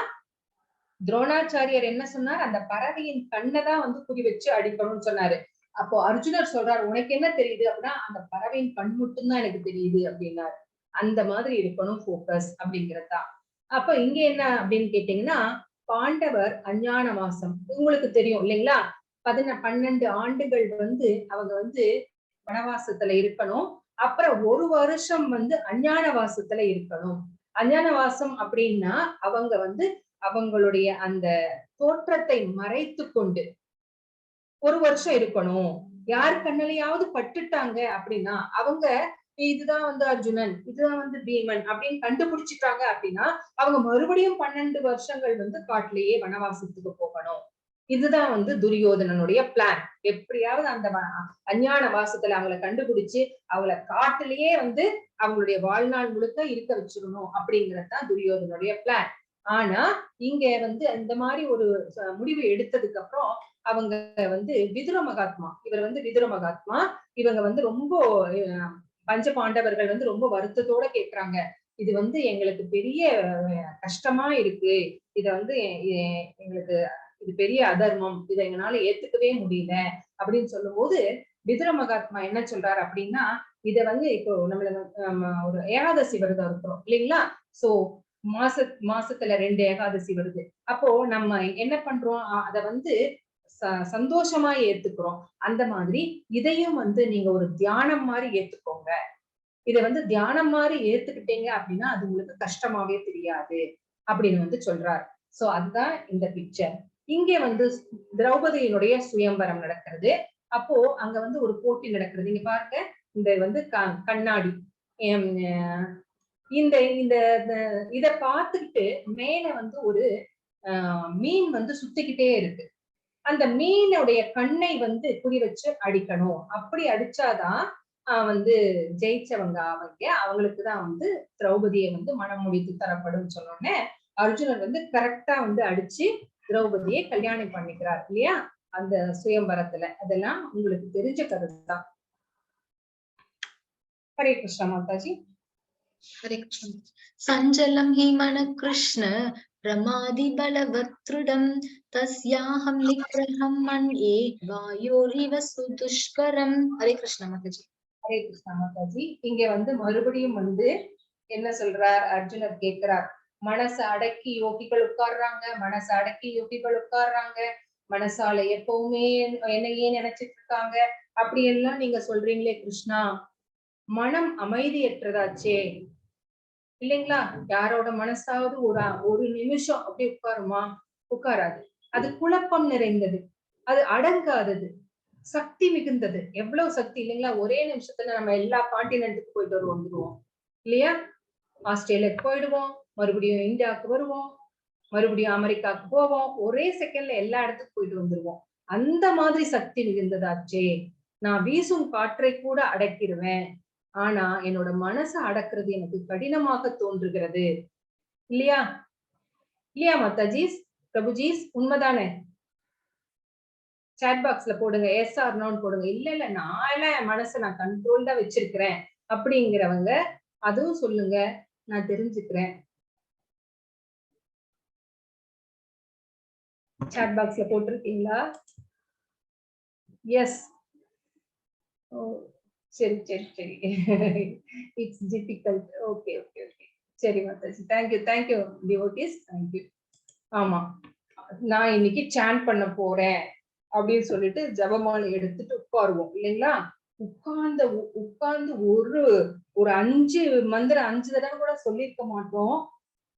துரோணாச்சாரியர் என்ன சொன்னார்? அந்த பறவையின் கண்ணதான் வந்து குறி வச்சு அடிக்கணும்னு சொன்னாரு. அப்போ அர்ஜுனர் சொல்றாரு, உனக்கு என்ன தெரியுது அப்படின்னா அந்த பறவையின் கண் மட்டும்தான் எனக்கு தெரியுது அப்படின்னாரு. அந்த மாதிரி இருக்கணும் போக்கஸ் அப்படிங்கிறதுதான். அப்ப இங்க என்ன அப்படின்னு கேட்டீங்கன்னா, பாண்டவர் அஞ்ஞான வாசம் உங்களுக்கு தெரியும் இல்லைங்களா? 12 ஆண்டுகள் வந்து அவங்க வந்து வனவாசத்துல இருக்கணும். அப்புறம் 1 வருஷம் வந்து அஞ்ஞான வாசத்துல இருக்கணும். அஞ்ஞான வாசம் அப்படின்னா அவங்க வந்து அவங்களுடைய அந்த தோற்றத்தை மறைத்து கொண்டு 1 வருஷம் இருக்கணும். யார் கண்ணிலையாவது பட்டுட்டாங்க அப்படின்னா அவங்க இதுதான் வந்து அர்ஜுனன், இதுதான் வந்து பீமன் அப்படின்னு கண்டுபிடிச்சிட்டாங்க அப்படின்னா அவங்க மறுபடியும் 12 வருஷங்கள் வந்து காட்டிலேயே வனவாசத்துக்கு போகணும். இதுதான் வந்து துரியோதனனுடைய பிளான். எப்படியாவது அந்த அஞ்ஞான வாசத்துல அவங்களை கண்டுபிடிச்சு அவங்கள காட்டிலேயே வந்து அவங்களுடைய வாழ்நாள் முழுக்க இருக்க வச்சிடணும் அப்படிங்கறதுதான் துரியோதனுடைய பிளான். ஆனா இங்க வந்து இந்த மாதிரி ஒரு முடிவு எடுத்ததுக்கு அப்புறம் அவங்க வந்து விதுர மகாத்மா, இவர் வந்து விதுர மகாத்மா, இவங்க வந்து ரொம்ப பஞ்ச பாண்டவர்கள் வந்து ரொம்ப வருத்தத்தோட கேக்குறாங்க. இது வந்து எங்களுக்கு பெரிய கஷ்டமா இருக்கு. இத வந்து எங்களுக்கு இது பெரிய அதர்மம், இதை எங்களால ஏத்துக்கவே முடியல அப்படின்னு சொல்லும் போது விதுர மகாத்மா என்ன சொல்றாரு அப்படின்னா, இத வந்து இப்போ ஒரு ஏகாதசி விரதம் இருக்கிறோம் இல்லைங்களா? சோ மாசத்துல 2 ஏகாதசி வருது. அப்போ நம்ம என்ன பண்றோம்? அத வந்து சந்தோஷமா ஏத்துக்கிறோம். அந்த மாதிரி இதையும் வந்து நீங்க ஒரு தியானம் மாதிரி ஏத்துக்கோங்க. இத வந்து தியானம் மாதிரி ஏத்துக்கிட்டீங்க அப்படின்னா அது உங்களுக்கு கஷ்டமாவே தெரியாது அப்படின்னு வந்து சொல்றாரு. சோ அதுதான் இந்த பிக்சர். இங்க வந்து திரௌபதியினுடைய சுயம்பரம் நடக்கிறது. அப்போ அங்க வந்து ஒரு போட்டி நடக்கிறது. நீங்க பாருங்க, இந்த வந்து கண்ணாடி இந்த இந்த இத பார்த்துக்கிட்டு மேல வந்து ஒரு மீன் வந்து சுத்திக்கிட்டே இருக்கு. அந்த மீனுடைய கண்ணை வந்து குறி வச்சு அடிக்கணும். அப்படி அடிச்சாதான் வந்து ஜெயிச்சவங்க அவங்களுக்குதான் வந்து திரௌபதியை வந்து மனம் முடித்து தரப்படும் சொன்னோன்னே அர்ஜுனர் வந்து கரெக்டா வந்து அடிச்சு திரௌபதியை கல்யாணம் பண்ணிக்கிறார் இல்லையா? அந்த சுயம்பரத்துல. அதெல்லாம் உங்களுக்கு தெரிஞ்ச கருத்து தான். ஹரே கிருஷ்ணா மாதாஜி. ஹரே கிருஷ்ண. சஞ்சலம் ஹி மன கிருஷ்ண பிரமாதி பலவத்ருடம் தஸ்யாஹம் நிக்ரஹம் மன்யே வாயோரிவ சுதுஷ்கரம். ஹரே கிருஷ்ண மாதாஜி. ஹரே கிருஷ்ணா மாதாஜி. இங்க வந்து மறுபடியும் வந்து என்ன சொல்றார்? அர்ஜுனர் கேட்கிறார், மனசை அடக்கி யோகிகள் உட்கார்றாங்க, மனசை அடக்கி யோகிகள் உட்கார்றாங்க, மனசால எப்பவுமே என்னையே நினைச்சிட்டு இருக்காங்க அப்படி எல்லாம் நீங்க சொல்றீங்களே கிருஷ்ணா, மனம் அமைதியற்றதாச்சே இல்லைங்களா? யாரோட மனசாவது ஒரு நிமிஷம் அப்படி உட்காருமா? உட்காராது. அது குழப்பம் நிறைந்தது, அது அடங்காதது, சக்தி மிகுந்தது. எவ்வளவு சக்தி இல்லைங்களா? ஒரே நிமிஷத்துல நம்ம எல்லா காண்டினென்ட்டுக்கு போயிட்டு வந்துருவோம் இல்லையா? ஆஸ்திரேலியாக்கு போயிடுவோம், மறுபடியும் இந்தியாவுக்கு வருவோம், மறுபடியும் அமெரிக்காவுக்கு போவோம். ஒரே செகண்ட்ல எல்லா இடத்துக்கும் போயிட்டு வந்துருவோம். அந்த மாதிரி சக்தி மிகுந்ததாச்சே. நான் வீசும் காற்றை கூட அடக்கிடுவேன். ஆனா என்னோட மனசை அடக்குறது எனக்கு கடினமாக தோன்றுகிறது இல்லையா? இல்லையா மாதாஜீஸ், பிரபுஜீஸ்? உண்மைதானே? சாட் பாக்ஸ்ல போடுங்க, எஸ் ஆர் நோன்னு போடுங்க. இல்ல இல்ல நான் எல்லாம் என் மனசை நான் கண்ட்ரோல் தான் வச்சிருக்கிறேன் அப்படிங்கிறவங்க அதுவும் சொல்லுங்க, நான் தெரிஞ்சுக்கிறேன். சாட் பாக்ஸ்ல போட்டிருக்கீங்களா? எஸ். சரி சரி சரி. It's difficult. Okay okay okay. சரி Mataji, thank you thank you devotees, thank you. ஆமா, நான் இன்னைக்கு சாண்ட் பண்ண போறேன் அப்படின்னு சொல்லிட்டு ஜபமாலை எடுத்துட்டு உட்காருவோம் இல்லைங்களா? உட்கார்ந்து ஒரு 5 மந்திரம் 5 தடவை கூட சொல்லியிருக்க மாட்டோம்.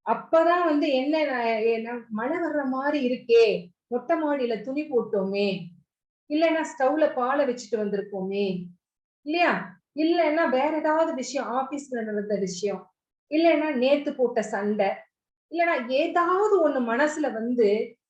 அப்பதான் வந்து என்ன மழை வர்ற மாதிரி இருக்கே, மொட்டை மாடியில துணி போட்டோமே, இல்லைன்னா ஸ்டவ்ல பாலை வச்சுட்டு வந்திருக்கோமே, இல்லையா? இல்லைன்னா வேற ஏதாவது விஷயம், ஆபீஸ்ல நடந்த விஷயம், இல்லைன்னா நேத்து போட்ட சண்டை, இல்லைன்னா ஏதாவது ஒண்ணு மனசுல வந்து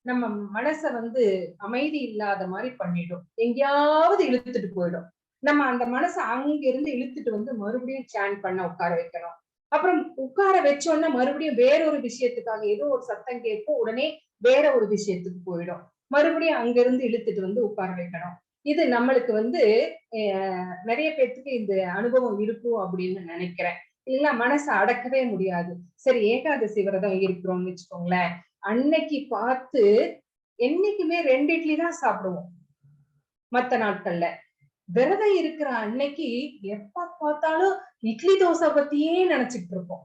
நம்ம மனச வந்து அமைதி இல்லாத மாதிரி பண்ணிடும். எங்கேயாவது இழுத்துட்டு போயிடும். நம்ம அந்த மனச அங்க இருந்து இழுத்துட்டு வந்து மறுபடியும் சேன் பண்ண உட்கார வைக்கணும். அப்புறம் உட்கார வச்சோன்னா மறுபடியும் வேற ஒரு விஷயத்துக்காக ஏதோ ஒரு சத்தம் கேட்கும். உடனே வேற ஒரு விஷயத்துக்கு போயிடும். மறுபடியும் அங்க இருந்து இழுத்துட்டு வந்து உட்கார வைக்கணும். இது நம்மளுக்கு வந்து நிறைய பேர்த்துக்கு இந்த அனுபவம் இருக்கும் அப்படின்னு நினைக்கிறேன். இல்லைன்னா மனசை அடக்கவே முடியாது. சரி, ஏகாதசி விரதம் இருக்கிறோம்னு வச்சுக்கோங்களேன். அன்னைக்கு பார்த்து என்னைக்குமே 2 இட்லி தான் சாப்பிடுவோம். மத்த நாட்கள்ல விரதம் இருக்கிற அன்னைக்கு எப்ப பார்த்தாலும் இட்லி தோசை பத்தியே நினைச்சிட்டு இருப்போம்.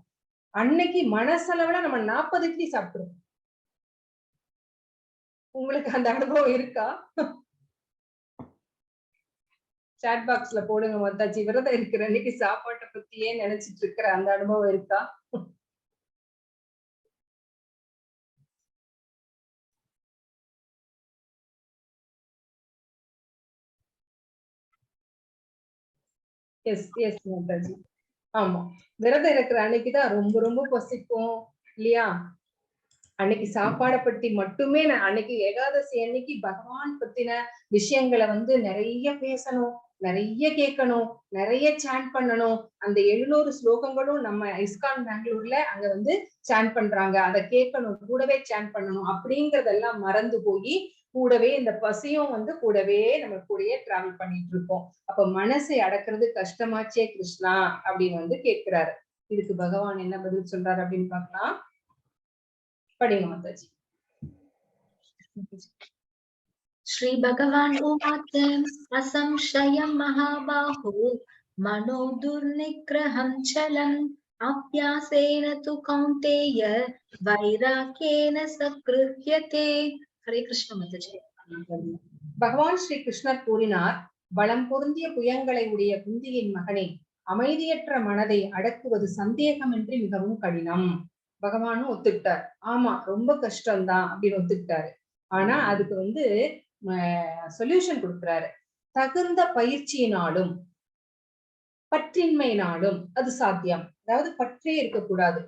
அன்னைக்கு மனசளவுல நம்ம 40 இட்லி சாப்பிட்டுருவோம். உங்களுக்கு அந்த அனுபவம் இருக்கா? சாட் பாக்ஸ்ல போடுங்க மத்தாச்சி. விரதம் இருக்கிற அன்னைக்கு சாப்பாட்டை பத்தியே நினைச்சிட்டு இருக்கிற அந்த அனுபவம் இருக்கா? Yes yes Mataji. ஆமா, விரதம் இருக்கிற அன்னைக்குதான் ரொம்ப ரொம்ப பசிக்கும் இல்லையா? அன்னைக்கு சாப்பாடை பத்தி மட்டுமே அன்னைக்கு ஏகாதசி அன்னைக்கு பகவான் பத்தின விஷயங்களை வந்து நிறைய பேசணும், நிறைய கேட்கணும், நிறைய சாண்ட் பண்ணணும். அந்த 700 ஸ்லோகங்களும் நம்ம இஸ்கான் பெங்களூர்ல அங்க வந்து சாண்ட் பண்றாங்க. அதை கேட்கணும், கூடவே சாண்ட் பண்ணணும் அப்படிங்கறதெல்லாம் மறந்து போய் கூடவே இந்த பசியும் வந்து கூடவே நம்ம கூடயே டிராவல் பண்ணிட்டு இருக்கோம். அப்ப மனசை அடக்குறது கஷ்டமாச்சே கிருஷ்ணா அப்படின்னு வந்து கேட்கிறாரு. இதுக்கு பகவான் என்ன பதில் சொல்றாரு அப்படின்னு பார்க்கலாம். படிங்க மாதாஜி. श्री भगवान उवाच असंशयं महाबाहो मनो दुर्निग्रहं चलम् अभ्यासेन तु कौन्तेय वैराग्येन सगृह्यते. हरे कृष्ण माताजी. பகவான் ஸ்ரீ கிருஷ்ணர் கூறினார், பலம் பொருந்திய புயங்களை உடைய குந்தியின் மகனே, அமைதியற்ற மனதை அடக்குவது சந்தேகமின்றி மிகவும் கடினம். பகவானும் ஒத்துக்கிட்டார். ஆமா, ரொம்ப கஷ்டம்தான் அப்படின்னு ஒத்துக்கிட்டாரு. ஆனா அதுக்கு வந்து சொல்யூஷன் கொடுக்கிறாரு. தகுந்த பயிற்சியினாலும் பற்றின்மையினாலும் அது சாத்தியம். அதாவது பற்றே இருக்கக்கூடாது.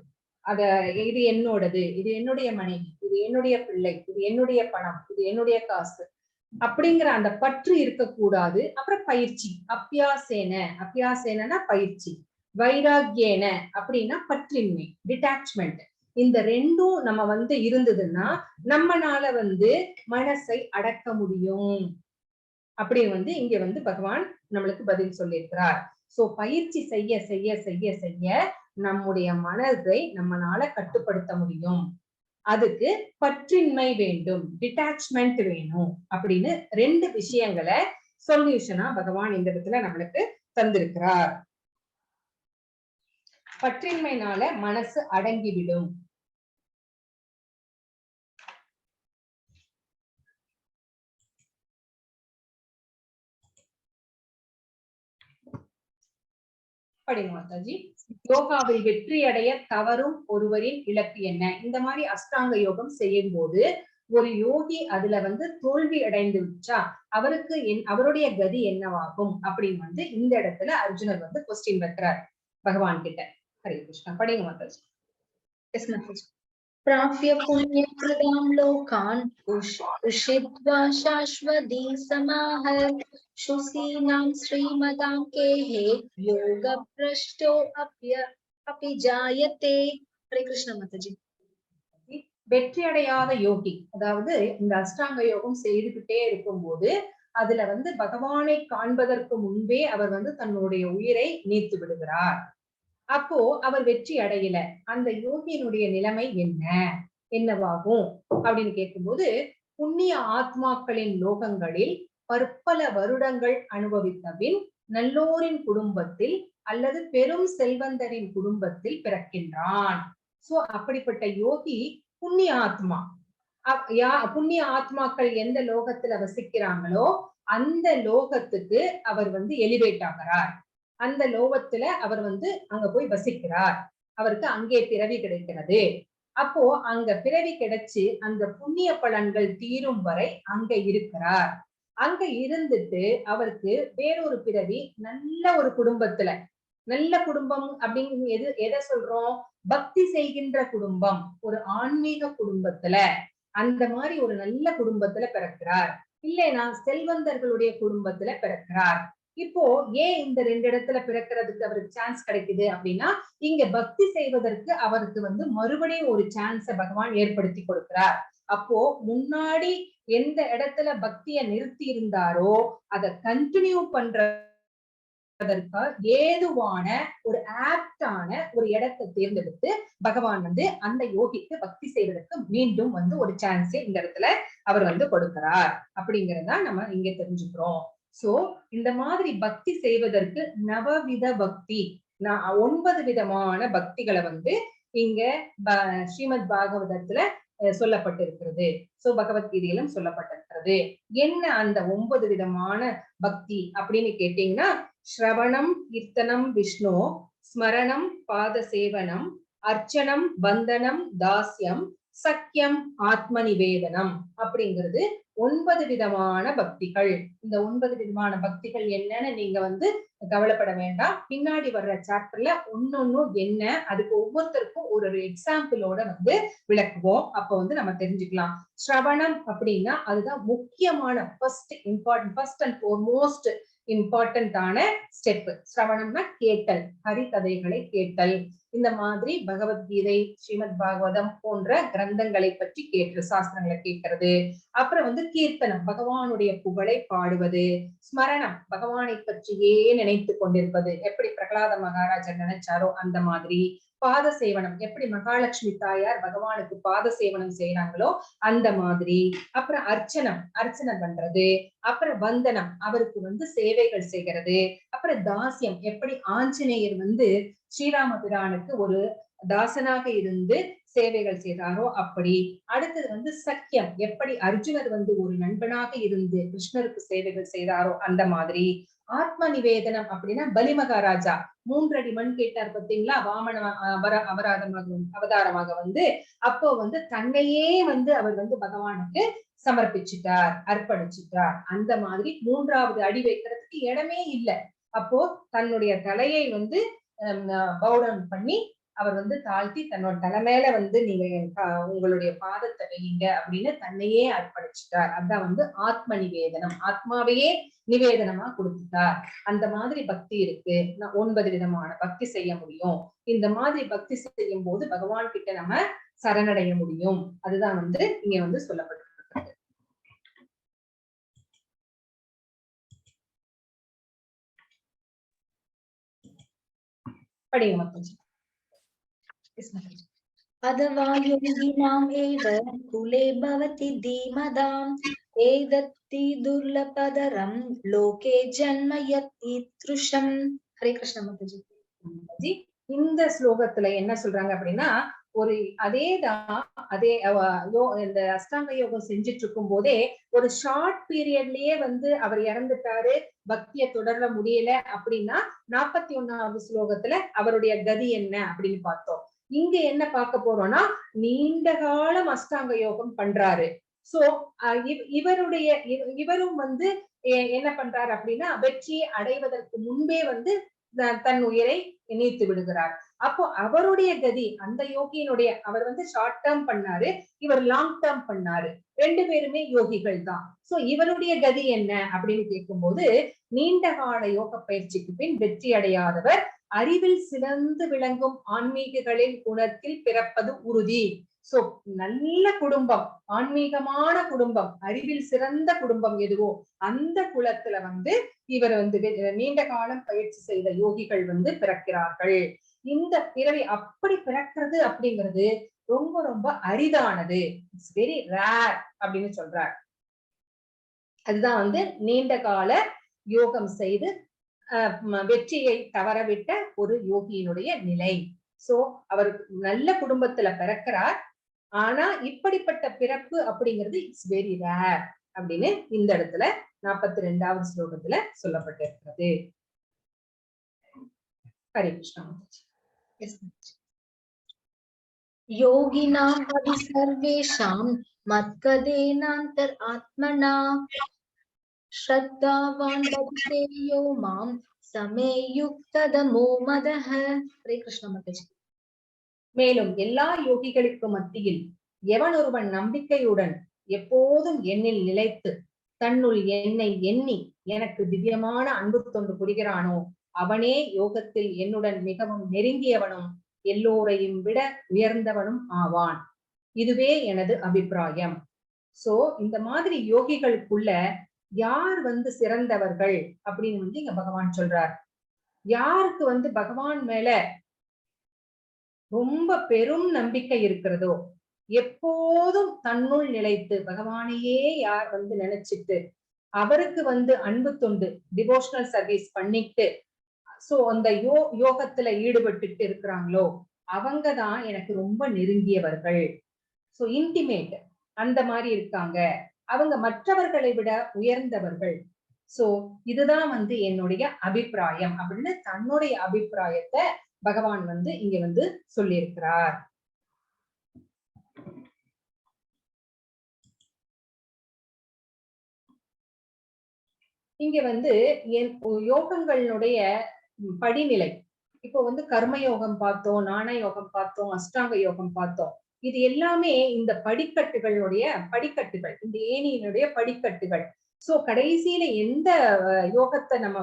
அத இது என்னோடது, இது என்னுடைய மனைவி, இது என்னுடைய பிள்ளை, இது என்னுடைய பணம், இது என்னுடைய காசு அப்படிங்கிற அந்த பற்று இருக்கக்கூடாது. அப்புறம் பயிற்சி, அப்பியாசேன, அப்பியாசேனா பயிற்சி, வைராகியேன அப்படின்னா பற்றின்மை, டிட்டாச்மெண்ட். இந்த ரெண்டும் நம்ம வந்து இருந்ததுன்னா நம்மனால வந்து மனசை அடக்க முடியும் அப்படி வந்து இங்க வந்து பகவான் நம்மளுக்கு பதில் சொல்லியிருக்கிறார். சோ பயிற்சி செய்ய செய்ய செய்ய செய்ய நம்முடைய மனதை நம்மளால கட்டுப்படுத்த முடியும். அதுக்கு பற்றின்மை வேண்டும், டிட்டாச்மெண்ட் வேணும் அப்படின்னு 2 விஷயங்களை சொல்யூஷனா பகவான் இந்த இடத்துல நம்மளுக்கு தந்திருக்கிறார். பற்றின்மைனால மனசு அடங்கிவிடும். படிங்க மாதாஜி. யோகாவில் வெற்றி அடைய தவறும் ஒருவரின் இலக்கு என்ன? இந்த மாதிரி அஷ்டாங்க யோகம் செய்யும் போது ஒரு யோகி அதுல வந்து தோல்வி அடைந்து விட்டா அவருக்கு அவருடைய கதி என்னவாகும் அப்படின்னு வந்து இந்த இடத்துல அர்ஜுனர் வந்து கொஸ்டின் வைக்கிறார் பகவான் கிட்ட. ஹரே கிருஷ்ணா. படிங்க மாதாஜி. எஸ் மாதாஜி. प्राप्य पुण्यकृतां लोकान् उषित्वा शाश्वती समाह शुचीनां श्रीमतां केः योगभ्रष्टो अपि जायते. हरे कृष्ण माताजी. வெற்றி அடையாத யோகி, அதாவது இந்த அஷ்டாங்க யோகம் செய்துகிட்டே இருக்கும்போது அதுல வந்து பகவானை காண்பதற்கு முன்பே அவர் வந்து தன்னுடைய உயிரை நீத்து விடுகிறார். அப்போ அவர் வெற்றி அடையல. அந்த யோகியினுடைய நிலைமை என்னவாகும் அப்படின்னு கேட்கும்போது, புண்ணிய ஆத்மாக்களின் லோகங்களில் பற்பல வருடங்கள் அனுபவித்த பின் நல்லோரின் குடும்பத்தில் அல்லது பெரும் செல்வந்தரின் குடும்பத்தில் பிறக்கின்றான். சோ அப்படிப்பட்ட யோகி புண்ணிய ஆத்மா. புண்ணிய ஆத்மாக்கள் எந்த லோகத்துல வசிக்கிறாங்களோ அந்த லோகத்துக்கு அவர் வந்து எலிவேட் ஆகிறார். அந்த லோகத்துல அவர் வந்து அங்க போய் வசிக்கிறார். அவருக்கு அங்கே பிறவி கிடைக்கிறது. அப்போ அங்க பிறவி கிடைச்சு அந்த புண்ணிய பலன்கள் தீரும் வரை அங்க இருக்கிறார். அங்க இருந்துட்டு அவருக்கு வேறொரு பிறவி நல்ல ஒரு குடும்பத்துல, நல்ல குடும்பம் அப்படின்னு எதை சொல்றோம்? பக்தி செய்கின்ற குடும்பம், ஒரு ஆன்மீக குடும்பத்துல, அந்த மாதிரி ஒரு நல்ல குடும்பத்துல பிறக்கிறார். இல்லைன்னா செல்வந்தர்களுடைய குடும்பத்துல பிறக்கிறார். இப்போ ஏன் இந்த 2 இடத்துல பிறக்கிறதுக்கு அவருக்கு சான்ஸ் கிடைக்குது அப்படின்னா, இங்க பக்தி செய்வதற்கு அவருக்கு மறுபடியும் ஒரு சான்ஸ பகவான் ஏற்படுத்தி கொடுக்கிறார். அப்போ முன்னாடி எந்த இடத்துல பக்திய நிறுத்தி இருந்தாரோ அதை கண்டினியூ பண்றதற்கு ஏதுவான ஒரு ஆப்டான ஒரு இடத்தை தேர்ந்தெடுத்து பகவான் அந்த யோகிக்கு பக்தி செய்வதற்கு மீண்டும் ஒரு சான்ஸை இந்த இடத்துல அவர் கொடுக்கிறார் அப்படிங்கறத நம்ம இங்க தெரிஞ்சுக்கிறோம். சோ இந்த மாதிரி பக்தி செய்வதற்கு நவவித பக்தி, 9 விதமான பக்திகளை இங்க ஸ்ரீமத் பாகவதத்துல சொல்லப்பட்டிருக்கிறது. சோ பகவத்கீதையிலும் சொல்லப்பட்டிருக்கிறது. என்ன அந்த 9 விதமான பக்தி அப்படின்னு கேட்டீங்கன்னா, ஸ்ரவணம் கீர்த்தனம் விஷ்ணு, ஸ்மரணம் பாத சேவனம், அர்ச்சனம் வந்தனம் தாஸ்யம், சக்கியம் ஆத்ம நிவேதனம் அப்படிங்கிறது 9 விதமான பக்திகள். இந்த 9 விதமான பக்திகள் என்னன்னு நீங்க கவலைப்பட வேண்டாம். பின்னாடி வர்ற சாப்டர்ல ஒன்னொன்னும் என்ன, அதுக்கு ஒவ்வொருத்தருக்கும் ஒரு எக்ஸாம்பிளோட விளக்குவோம். அப்ப நம்ம தெரிஞ்சுக்கலாம். ஸ்ரவணம் அப்படின்னா அதுதான் முக்கியமான ஃபர்ஸ்ட் அண்ட் ஃபோர்மோஸ்ட் இம்பார்ட்டன்டான ஸ்டெப். ஸ்ரவணம்னா கேட்டல், ஹரிகதைகளை கேட்டல். இந்த மாதிரி பகவத்கீதை, ஸ்ரீமத் பாகவதம் போன்ற கிரந்தங்களை பற்றி சாஸ்திரங்களை கேட்கிறது. அப்புறம் கீர்த்தனம், பகவானுடைய புகழை பாடுவது. ஸ்மரணம், பகவானை பற்றியே நினைத்து கொண்டிருப்பது. எப்படி பிரகலாத மகாராஜர் நினைச்சாரோ அந்த மாதிரி. பாத சேவனம், எப்படி மகாலட்சுமி தாயார் பகவானுக்கு பாத சேவனம் செய்யறாங்களோ அந்த மாதிரி. அப்புறம் அர்ச்சனை பண்றது. அப்புறம் வந்தனம், அவருக்கு சேவைகள் செய்கிறது. அப்புறம் தாசியம், எப்படி ஆஞ்சநேயர் ஸ்ரீராம பிரானுக்கு ஒரு தாசனாக இருந்து சேவைகள் செய்தாரோ அப்படி. அடுத்தது சக்கியம், எப்படி அர்ஜுனர் ஒரு நண்பனாக இருந்து கிருஷ்ணருக்கு சேவைகள் செய்தாரோ அந்த மாதிரி. ஆத்ம நிவேதனம் அப்படின்னா பலி மகாராஜா 3 அடி மண் கேட்டார் பார்த்தீங்களா, வாமன அவதாரமாக அப்போ தன்னையே அவர் பகவானுக்கு சமர்ப்பிச்சுட்டார், அர்ப்பணிச்சுட்டார். அந்த மாதிரி 3வது அடி வைக்கிறதுக்கு இடமே இல்லை. அப்போ தன்னுடைய தலையை பவுடவுன் பண்ணி அவர் தாழ்த்தி தன்னோட தலை மேல நீங்க உங்களுடைய பாதத்தை வைங்க அப்படின்னு தன்னையே அர்ப்பணிச்சுட்டார். அதான் ஆத்ம நிவேதனம், ஆத்மாவையே நிவேதனமா கொடுத்துட்டார். அந்த மாதிரி பக்தி இருக்கு. 9 விதமான பக்தி செய்ய முடியும். இந்த மாதிரி பக்தி செய்யும் போது பகவான் கிட்ட நம்ம சரணடைய முடியும். அதுதான் இங்க சொல்லப்பட்டிருக்கு. படிங்க மக்கள். अथवा योगिनाम् एव कुले भवति धीमताम् एतद्धि दुर्लभतरं लोके जन्म यत्कीदृशम्. हरे कृष्ण माताजी. இந்த ஸ்லோகத்துல என்ன சொல்றாங்க அப்படின்னா, இந்த அஷ்டாங்க யோகம் செஞ்சுட்டு இருக்கும் போதே ஒரு ஷார்ட் பீரியட்லயே அவர் இறந்துட்டாரு, பக்திய தொடர முடியல அப்படின்னா 41வது ஸ்லோகத்துல அவருடைய கதி என்ன அப்படின்னு பார்த்தோம். இங்க என்ன பார்க்க போறோம்னா, நீண்ட காலம் அஷ்டாங்க யோகம் பண்றாரு. சோ இவரும் என்ன பண்றாரு அப்படின்னா, வெற்றியை அடைவதற்கு முன்பே தன் உயிரை நீத்து விடுகிறார். அப்போ அவருடைய கதி, அந்த யோகியினுடைய, அவர் ஷார்ட் டேர்ம் பண்ணாரு, இவர் லாங் டேர்ம் பண்ணாரு. 2 பேருமே யோகிகள் தான். சோ இவருடைய கதி என்ன அப்படின்னு கேட்கும்போது, நீண்ட கால யோக பயிற்சிக்கு பின் வெற்றி அடையாதவர் அறிவில் சிறந்து விளங்கும் ஆன்மீகங்களின் குணத்தில் பிறப்பது உறுதி. சோ நல்ல குடும்பம், ஆன்மீகமான குடும்பம், அறிவில் சிறந்த குடும்பம் எதுவோ அந்த குலத்துல இவர் நீண்ட காலம் பயிற்சி செய்த யோகிகள் பிறக்கிறார்கள். இந்த பிறவி அப்படி பிறக்கிறது அப்படிங்கிறது ரொம்ப ரொம்ப அரிதானது. இட்ஸ் வெரி ரேர் அப்படின்னு சொல்றார். அதுதான் நீண்ட கால யோகம் செய்து வெற்றியை தவறவிட்ட ஒரு யோகியினுடைய நிலை. சோ அவர் நல்ல குடும்பத்துல பிறக்கிறார். ஆனா இப்படிப்பட்ட பிறப்பு அப்படிங்கிறது இட்ஸ் வெரி ரேர் அப்படின்னு இந்த இடத்துல 42வது ஸ்லோகத்துல சொல்லப்பட்டிருக்கிறது. ஹரே கிருஷ்ணா. योगिनां हवि सर्वेषां मत्कदेनान्तर् आत्मना श्रद्धावान् भजते यो मां समे युक्ततमो मदः. हरे कृष्ण माताजी. மேலும் எல்லா யோகிகளுக்கு மத்தியில் எவன் ஒருவன் நம்பிக்கையுடன் எப்போதும் என்னில் நிலைத்து தன்னுள் என்னை எண்ணி எனக்கு திவ்யமான அன்பு தொண்டு புரிகிறானோ அவனே யோகத்தில் என்னுடன் மிகவும் நெருங்கியவனும் எல்லோரையும் விட உயர்ந்தவனும் ஆவான். இதுவே எனது அபிப்பிராயம். சோ இந்த மாதிரி யோகிகளுக்குள்ள யார் சிறந்தவர்கள் அப்படின்னு இங்க பகவான் சொல்றார். யாருக்கு பகவான் மேல ரொம்ப பெரும் நம்பிக்கை இருக்கிறதோ, எப்போதும் தன்னுள் நிலைத்து பகவானையே யார் நினைச்சிட்டு அவருக்கு அன்பு தொண்டு டிவோஷனல் சர்வீஸ் பண்ணிட்டு சோ அந்த யோகத்துல ஈடுபட்டுட்டு இருக்கிறாங்களோ அவங்கதான் எனக்கு ரொம்ப நெருங்கியவர்கள். சோ இன்டிமேட் அந்த மாதிரி இருக்காங்க. அவங்க மற்றவர்களை விட உயர்ந்தவர்கள். சோ இதுதான் என்னுடைய அபிப்பிராயம் அப்படின்னு தன்னுடைய அபிப்பிராயத்தை பகவான் இங்க சொல்லியிருக்கிறார். இங்க யோகங்களுடைய படிநிலை. இப்போ கர்மயோகம் பார்த்தோம், ஞான யோகம் பார்த்தோம், அஷ்டாங்க யோகம் பார்த்தோம். இது எல்லாமே இந்த படிக்கட்டுகளுடைய படிக்கட்டுகள், இந்த ஏணியினுடைய படிக்கட்டுகள். சோ கடைசியில எந்த யோகத்தை நம்ம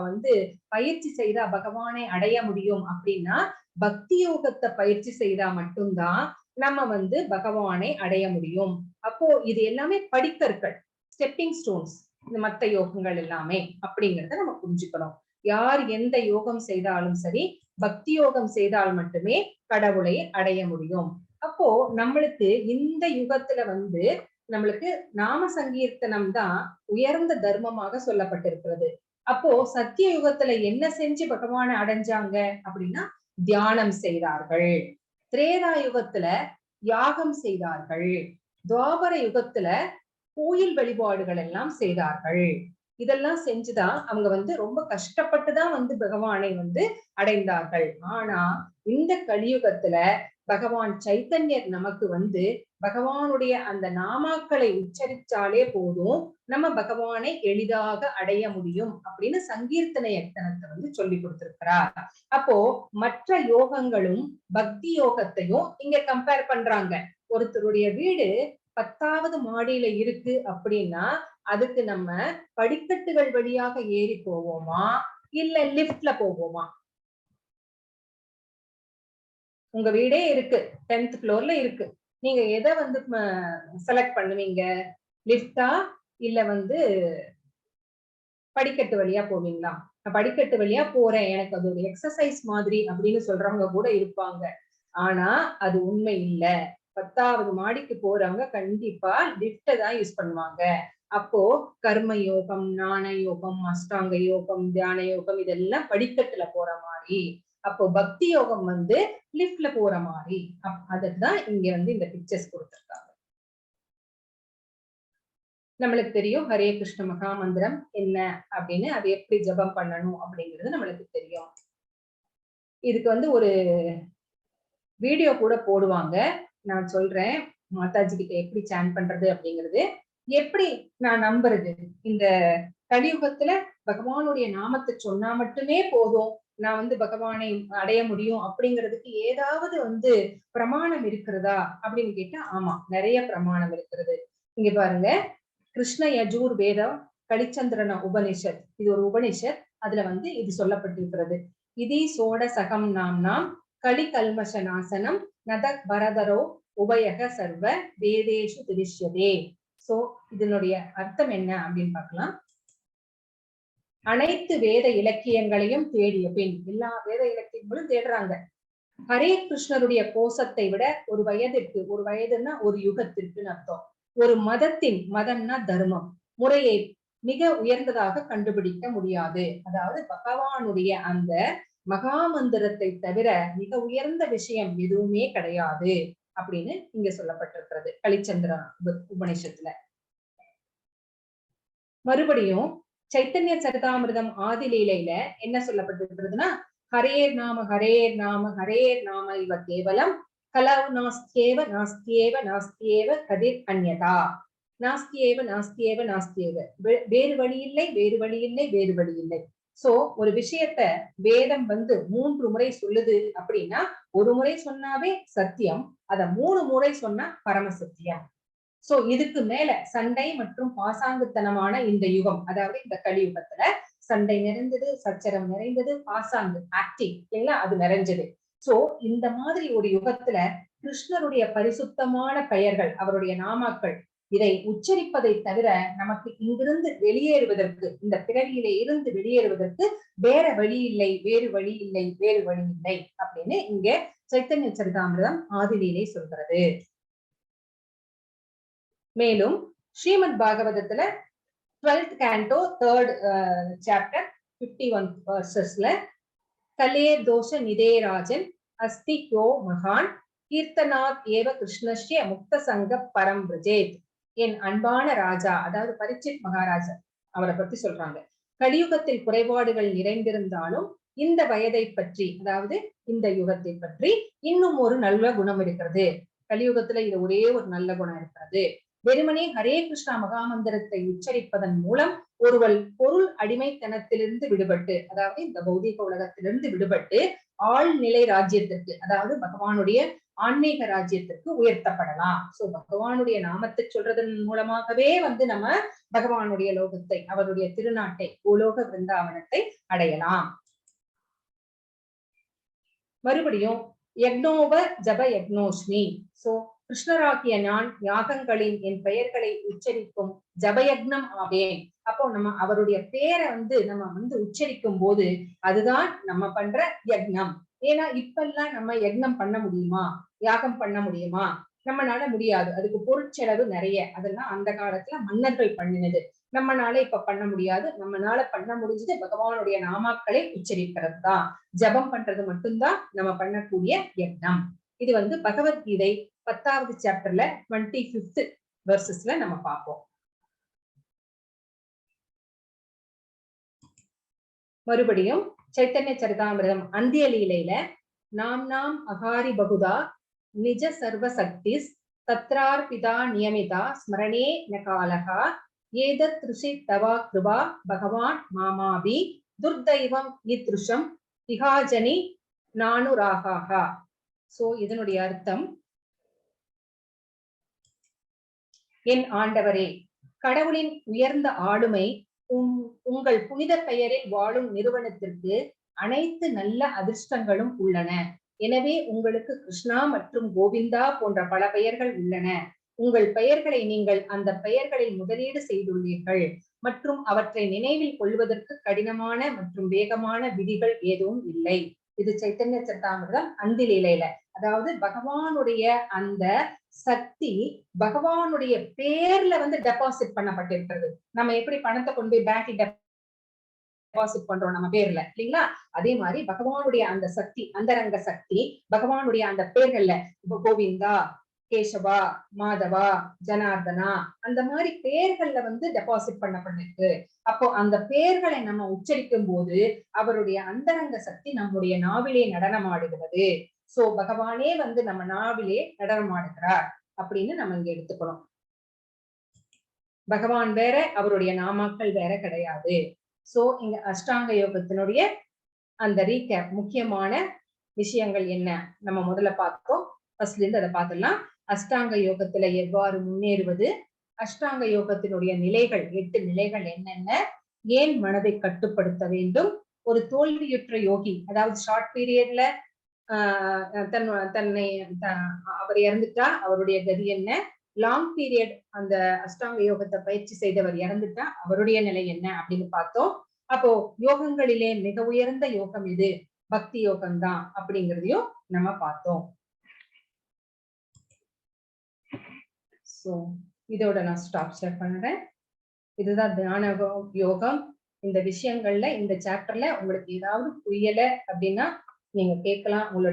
பயிற்சி செய்தா பகவானை அடைய முடியும் அப்படின்னா பக்தி யோகத்தை பயிற்சி செய்தா மட்டும்தான் நம்ம பகவானை அடைய முடியும். அப்போ இது எல்லாமே படிக்கற்கள், ஸ்டெப்பிங் ஸ்டோன்ஸ் இந்த மத்த யோகங்கள் எல்லாமே அப்படிங்கறத நம்ம புரிஞ்சுக்கணும். யார் எந்த யோகம் செய்தாலும் சரி, பக்தி யோகம் செய்தால் மட்டுமே கடவுளை அடைய முடியும். அப்போ நம்மளுக்கு இந்த யுகத்துல நம்மளுக்கு நாம சங்கீர்த்தனம் தான் உயர்ந்த தர்மமாக சொல்லப்பட்டிருக்கிறது. அப்போ சத்திய யுகத்துல என்ன செஞ்சு பகவானை அடைஞ்சாங்க அப்படின்னா தியானம் செய்தார்கள். திரேதா யுகத்துல யாகம் செய்தார்கள். துவாபர யுகத்துல கோயில் வழிபாடுகள் எல்லாம் செய்தார்கள். இதெல்லாம் செஞ்சுதான் அவங்க ரொம்ப கஷ்டப்பட்டுதான் பகவானை அடைந்தார்கள். ஆனா இந்த கலியுகத்துல பகவான் சைத்தன்யர் நமக்கு பகவானுடைய அந்த நாமாக்களை உச்சரிச்சாலே போதும் நம்ம பகவானை எளிதாக அடைய முடியும் அப்படின்னு சங்கீர்த்தன யத்தனத்தை சொல்லி கொடுத்திருக்கிறார். அப்போ மற்ற யோகங்களும் பக்தி யோகத்தையும் இங்க கம்பேர் பண்றாங்க. ஒருத்தருடைய வீடு 10வது மாடியில இருக்கு அப்படின்னா அதுக்கு நம்ம படிக்கட்டுகள் வழியாக ஏறி போவோமா இல்ல லிப்ட்ல போவோமா? உங்க வீடே இருக்கு 10th ஃப்ளோர்ல இருக்கு, நீங்க எதை செலக்ட் பண்ணுவீங்க? லிப்டா இல்ல படிக்கட்டு வழியா போவீங்களா? நான் படிக்கட்டு வழியா போறேன், எனக்கு அது ஒரு எக்ஸசைஸ் மாதிரி அப்படின்னு சொல்றவங்க கூட இருப்பாங்க. ஆனா அது உண்மை இல்ல. 10வது மாடிக்கு போறவங்க கண்டிப்பா லிப்ட தான் யூஸ் பண்ணுவாங்க. அப்போ கர்ம யோகம், ஞான யோகம், அஷ்டாங்க யோகம், தியான யோகம் இதெல்லாம் படிக்கட்டுல போற மாதிரி. அப்போ பக்தி யோகம் லிப்ட்ல போற மாதிரி. அதுதான் இங்க இந்த பிக்சர்ஸ் கொடுத்திருக்காங்க. நம்மளுக்கு தெரியும் ஹரே கிருஷ்ண மகா மந்திரம் என்ன அப்படின்னு, அது எப்படி ஜபம் பண்ணணும் அப்படிங்கிறது நம்மளுக்கு தெரியும். இதுக்கு ஒரு வீடியோ கூட போடுவாங்க. நான் சொல்றேன் மாதாஜி கிட்ட எப்படி சாண்ட் பண்றது அப்படிங்கிறது. எப்படி நான் நம்புறது? இந்த கலியுகத்துல பகவானுடைய நாமத்தை சொன்னா மட்டுமே போதும், நான் பகவானை அடைய முடியும் அப்படிங்கிறதுக்கு ஏதாவது பிரமாணம் இருக்கிறதா அப்படின்னு கேட்டா ஆமா, நிறைய பிரமாணம் இருக்கிறது. இங்க பாருங்க, கிருஷ்ண யஜூர் வேதம் கலிச்சந்திரன உபனிஷத், இது ஒரு உபனிஷத். அதுல இது சொல்லப்பட்டிருக்கிறது. இதி சோட சகம் நாம் கலி கல்மஷ நாசனம் நத பரதரோ உபயக சர்வ வேதேஷு திரிஷ்யதே. சோ இதனுடைய அர்த்தம் என்ன அப்படின்னு பார்க்கலாம். அனைத்து வேத இலக்கியங்களையும் தேடிய பின், எல்லா வேத இலக்கியங்களும் தேடுறாங்க. ஹரே கிருஷ்ணருடைய கோஷத்தை விட ஒரு வயதிற்கு, ஒரு வயதுன்னா ஒரு யுகத்திற்கு அர்த்தம், ஒரு மதத்தின், மதம்னா தர்மம், முறையை மிக உயர்ந்ததாக கண்டுபிடிக்க முடியாது. அதாவது பகவானுடைய அந்த மகா மந்திரத்தை தவிர மிக உயர்ந்த விஷயம் எதுவுமே கிடையாது அப்படின்னு இங்க சொல்லப்பட்டிருக்கிறது கலிச்சந்திர உபனிஷத்துல. மறுபடியும் சைத்தன்ய சரிதாமிர்தம் ஆதிலீலையில என்ன சொல்லப்பட்டிருக்கிறதுனா, ஹரேர் நாம ஹரேர் நாம ஹரேர் நாம இவ கேவலம் கலவு நாஸ்தியேவ நாஸ்தியேவ நாஸ்தியேவ கதிர் அந்யதா. நாஸ்தியேவ நாஸ்தியேவ நாஸ்தியேவ, வேறு வழி இல்லை, வேறு வழி இல்லை, வேறு வழி இல்லை. சோ ஒரு விஷயத்த வேதம் 3 முறை சொல்லுது அப்படின்னா, ஒரு முறை சொன்னாவே சத்தியம், அத 3 முறை சொன்னா பரம சத்தியம். சோ இதுக்கு மேல சண்டை மற்றும் பாசாங்குத்தனமான இந்த யுகம், அதாவது இந்த கலியுகத்துல சண்டை நிறைந்தது, சச்சரம் நிறைந்தது, பாசாங்கு ஆக்டிங் இல்லைங்களா, அது நிறைஞ்சது. சோ இந்த மாதிரி ஒரு யுகத்துல கிருஷ்ணருடைய பரிசுத்தமான பெயர்கள், அவருடைய நாமாக்கள், இதை உச்சரிப்பதை தவிர நமக்கு இங்கிருந்து வெளியேறுவதற்கு, இந்த பிறவியிலே இருந்து வெளியேறுவதற்கு வேற வழி இல்லை, வேறு வழி இல்லை, வேறு வழி இல்லை அப்படின்னு இங்க சைத்தன்ய சரிதாமிர்தம் ஆதிலீலை சொல்கிறது. மேலும் ஸ்ரீமத் பாகவதத்துல 12th canto 3rd chapter 51 versesல கலே தோஷ நிதேராஜன் அஸ்தி யோ மகான் கீர்த்தனாத் ஏவ கிருஷ்ணஸ்ய முக்த சங்க பரம் விரஜேத். என் அன்பான ராஜா, அதாவது பரீட்சித் மகாராஜா, அவரை பத்தி சொல்றாங்க. கலியுகத்தில் குறைபாடுகள் நிறைந்திருந்தாலும் இந்த வயதை பற்றி, அதாவது இந்த யுகத்தை பற்றி இன்னும் ஒரு நல்ல குணம் இருக்கிறது. கலியுகத்துல இது ஒரே ஒரு நல்ல குணம் இருக்கிறது. வெறுமனே ஹரே கிருஷ்ணா மகாமந்திரத்தை உச்சரிப்பதன் மூலம் ஒருவள் பொருள் அடிமைத்தனத்திலிருந்து விடுபட்டு, அதாவது இந்த பௌதிக உலகத்திலிருந்து விடுபட்டு ஆழ்நிலை ராஜ்யத்திற்கு, அதாவது பகவானுடைய ஆன்மீக ராஜ்யத்திற்கு உயர்த்தப்படலாம். சோ பகவானுடைய நாமத்தை சொல்றதன் மூலமாகவே நம்ம பகவானுடைய லோகத்தை, அவருடைய திருநாட்டை, பூலோக விருந்தாவனத்தை அடையலாம். மறுபடியும் யக்னோவ ஜப யக்னோஸ்மி. சோ கிருஷ்ணராகிய நான் யாகங்களின் என் பெயர்களை உச்சரிக்கும் ஜபயக்னம் ஆவேன். அப்போ நம்ம அவருடைய பேரை நம்ம உச்சரிக்கும் போது அதுதான் நம்ம பண்ற யக்னம். ஏன்னா இப்பெல்லாம் நம்ம யக்னம் பண்ண முடியுமா, யாகம் பண்ண முடியுமா? நம்மனால முடியாது, அதுக்கு பொருட்செலவு நிறைய. அதெல்லாம் அந்த காலத்துல மன்னர்கள் பண்ணினது. நம்மனால இப்ப பண்ண முடியாது. நம்மனால பண்ண முடிஞ்சது பகவானுடைய நாமாக்களை உச்சரிக்கிறது தான், ஜபம் பண்றது மட்டும்தான் நம்ம பண்ணக்கூடிய யக்னம். இது பகவத்கீதை 10வது சாப்டர்ல 25th வெர்சஸ்ல நம்ம பார்ப்போம். மறுபடியும் சைத்தன்ய சரிதாமிர்தம் அந்திய லீலையில நாம் அகாரி பகுதா நிஜ சர்வ சக்திஸ் தத்ரார்பிதா நியமிதா ஸ்மரணே நகாலகா ஏதத் த்ருஷி தவா கிருபா பகவான் மாமாபி துர்தைவம் இத்ருஷம் இஹாஜனி நானுராகா. சோ இதனுடைய அர்த்தம், என் ஆண்டவரே, கடவுளின் உயர்ந்த ஆளுமை உங்கள் புனித பெயரில் வாழும் நிறுவனத்திற்கு அனைத்து நல்ல அதிர்ஷ்டங்களும் உள்ளன. எனவே உங்களுக்கு கிருஷ்ணா மற்றும் கோவிந்தா போன்ற பல பெயர்கள் உள்ளன. உங்கள் பெயர்களை நீங்கள் அந்த பெயர்களில் முதலீடு செய்துள்ளீர்கள் மற்றும் அவற்றை நினைவில் கொள்வதற்கு கடினமான மற்றும் வேகமான விதிகள் எதுவும் இல்லை. இது சைத்தன்ய சரிதாமிர்தம் அந்தி லீலையில, அதாவது பகவானுடைய அந்த சக்தி பகவானுடைய பேர்ல டெபாசிட் பண்ணப்பட்டிருக்கிறது. நம்ம எப்படி பணத்தை கொண்டு போய் பேங்க்ல டெபாசிட் பண்றோம் நம்ம பேர்ல, இல்லைங்களா? அதே மாதிரி பகவானுடைய அந்த சக்தி, அந்தரங்க சக்தி பகவானுடைய அந்த பேர்கள்ல, கோவிந்தா, கேசவா, மாதவா, ஜனார்தனா, அந்த மாதிரி பேர்கள்ல டெபாசிட் பண்ணப்பட்டிருக்கு. அப்போ அந்த பேர்களை நம்ம உச்சரிக்கும் போது அவருடைய அந்தரங்க சக்தி நம்முடைய நாவிலே நடனமாடுகிறது. சோ பகவானே நம்ம நாவிலே நடனமாடுகிறார் அப்படின்னு நம்ம இங்க எடுத்துக்கணும். பகவான் வேற, அவருடைய நாமாக்கள் வேற கிடையாது. சோ இங்க அஷ்டாங்க யோகத்தினுடைய அந்த ரீகேப், முக்கியமான விஷயங்கள் என்ன நம்ம முதல்ல பார்த்தோம். ஃபர்ஸ்ட்ல இருந்து அதை பார்த்துடலாம். அஷ்டாங்க யோகத்துல எவ்வாறு முன்னேறுவது, அஷ்டாங்க யோகத்தினுடைய நிலைகள், 8 நிலைகள் என்னென்ன, ஏன் மனதை கட்டுப்படுத்த வேண்டும், ஒரு தோல்வியுற்ற யோகி, அதாவது ஷார்ட் பீரியட்ல தன்னை அவர் இறந்துட்டா அவருடைய கதி என்ன, லாங் பீரியட் அந்த அஷ்டாங்க யோகத்தை பயிற்சி செய்தவர் இறந்துட்டா அவருடைய நிலை என்ன அப்படின்னு பார்த்தோம். அப்போ யோகங்களிலே மிக உயர்ந்த யோகம் எது, பக்தி யோகம் தான் அப்படிங்கிறதையும் நம்ம பார்த்தோம். சோ இதோட நான் ஸ்டாப் ஷேர் பண்றேன். இதுதான் தியான யோகம். இந்த விஷயங்கள்ல, இந்த சாப்டர்ல உங்களுக்கு ஏதாவது புரியல அப்படின்னா நீங்க கேட்கலாம். உங்களோட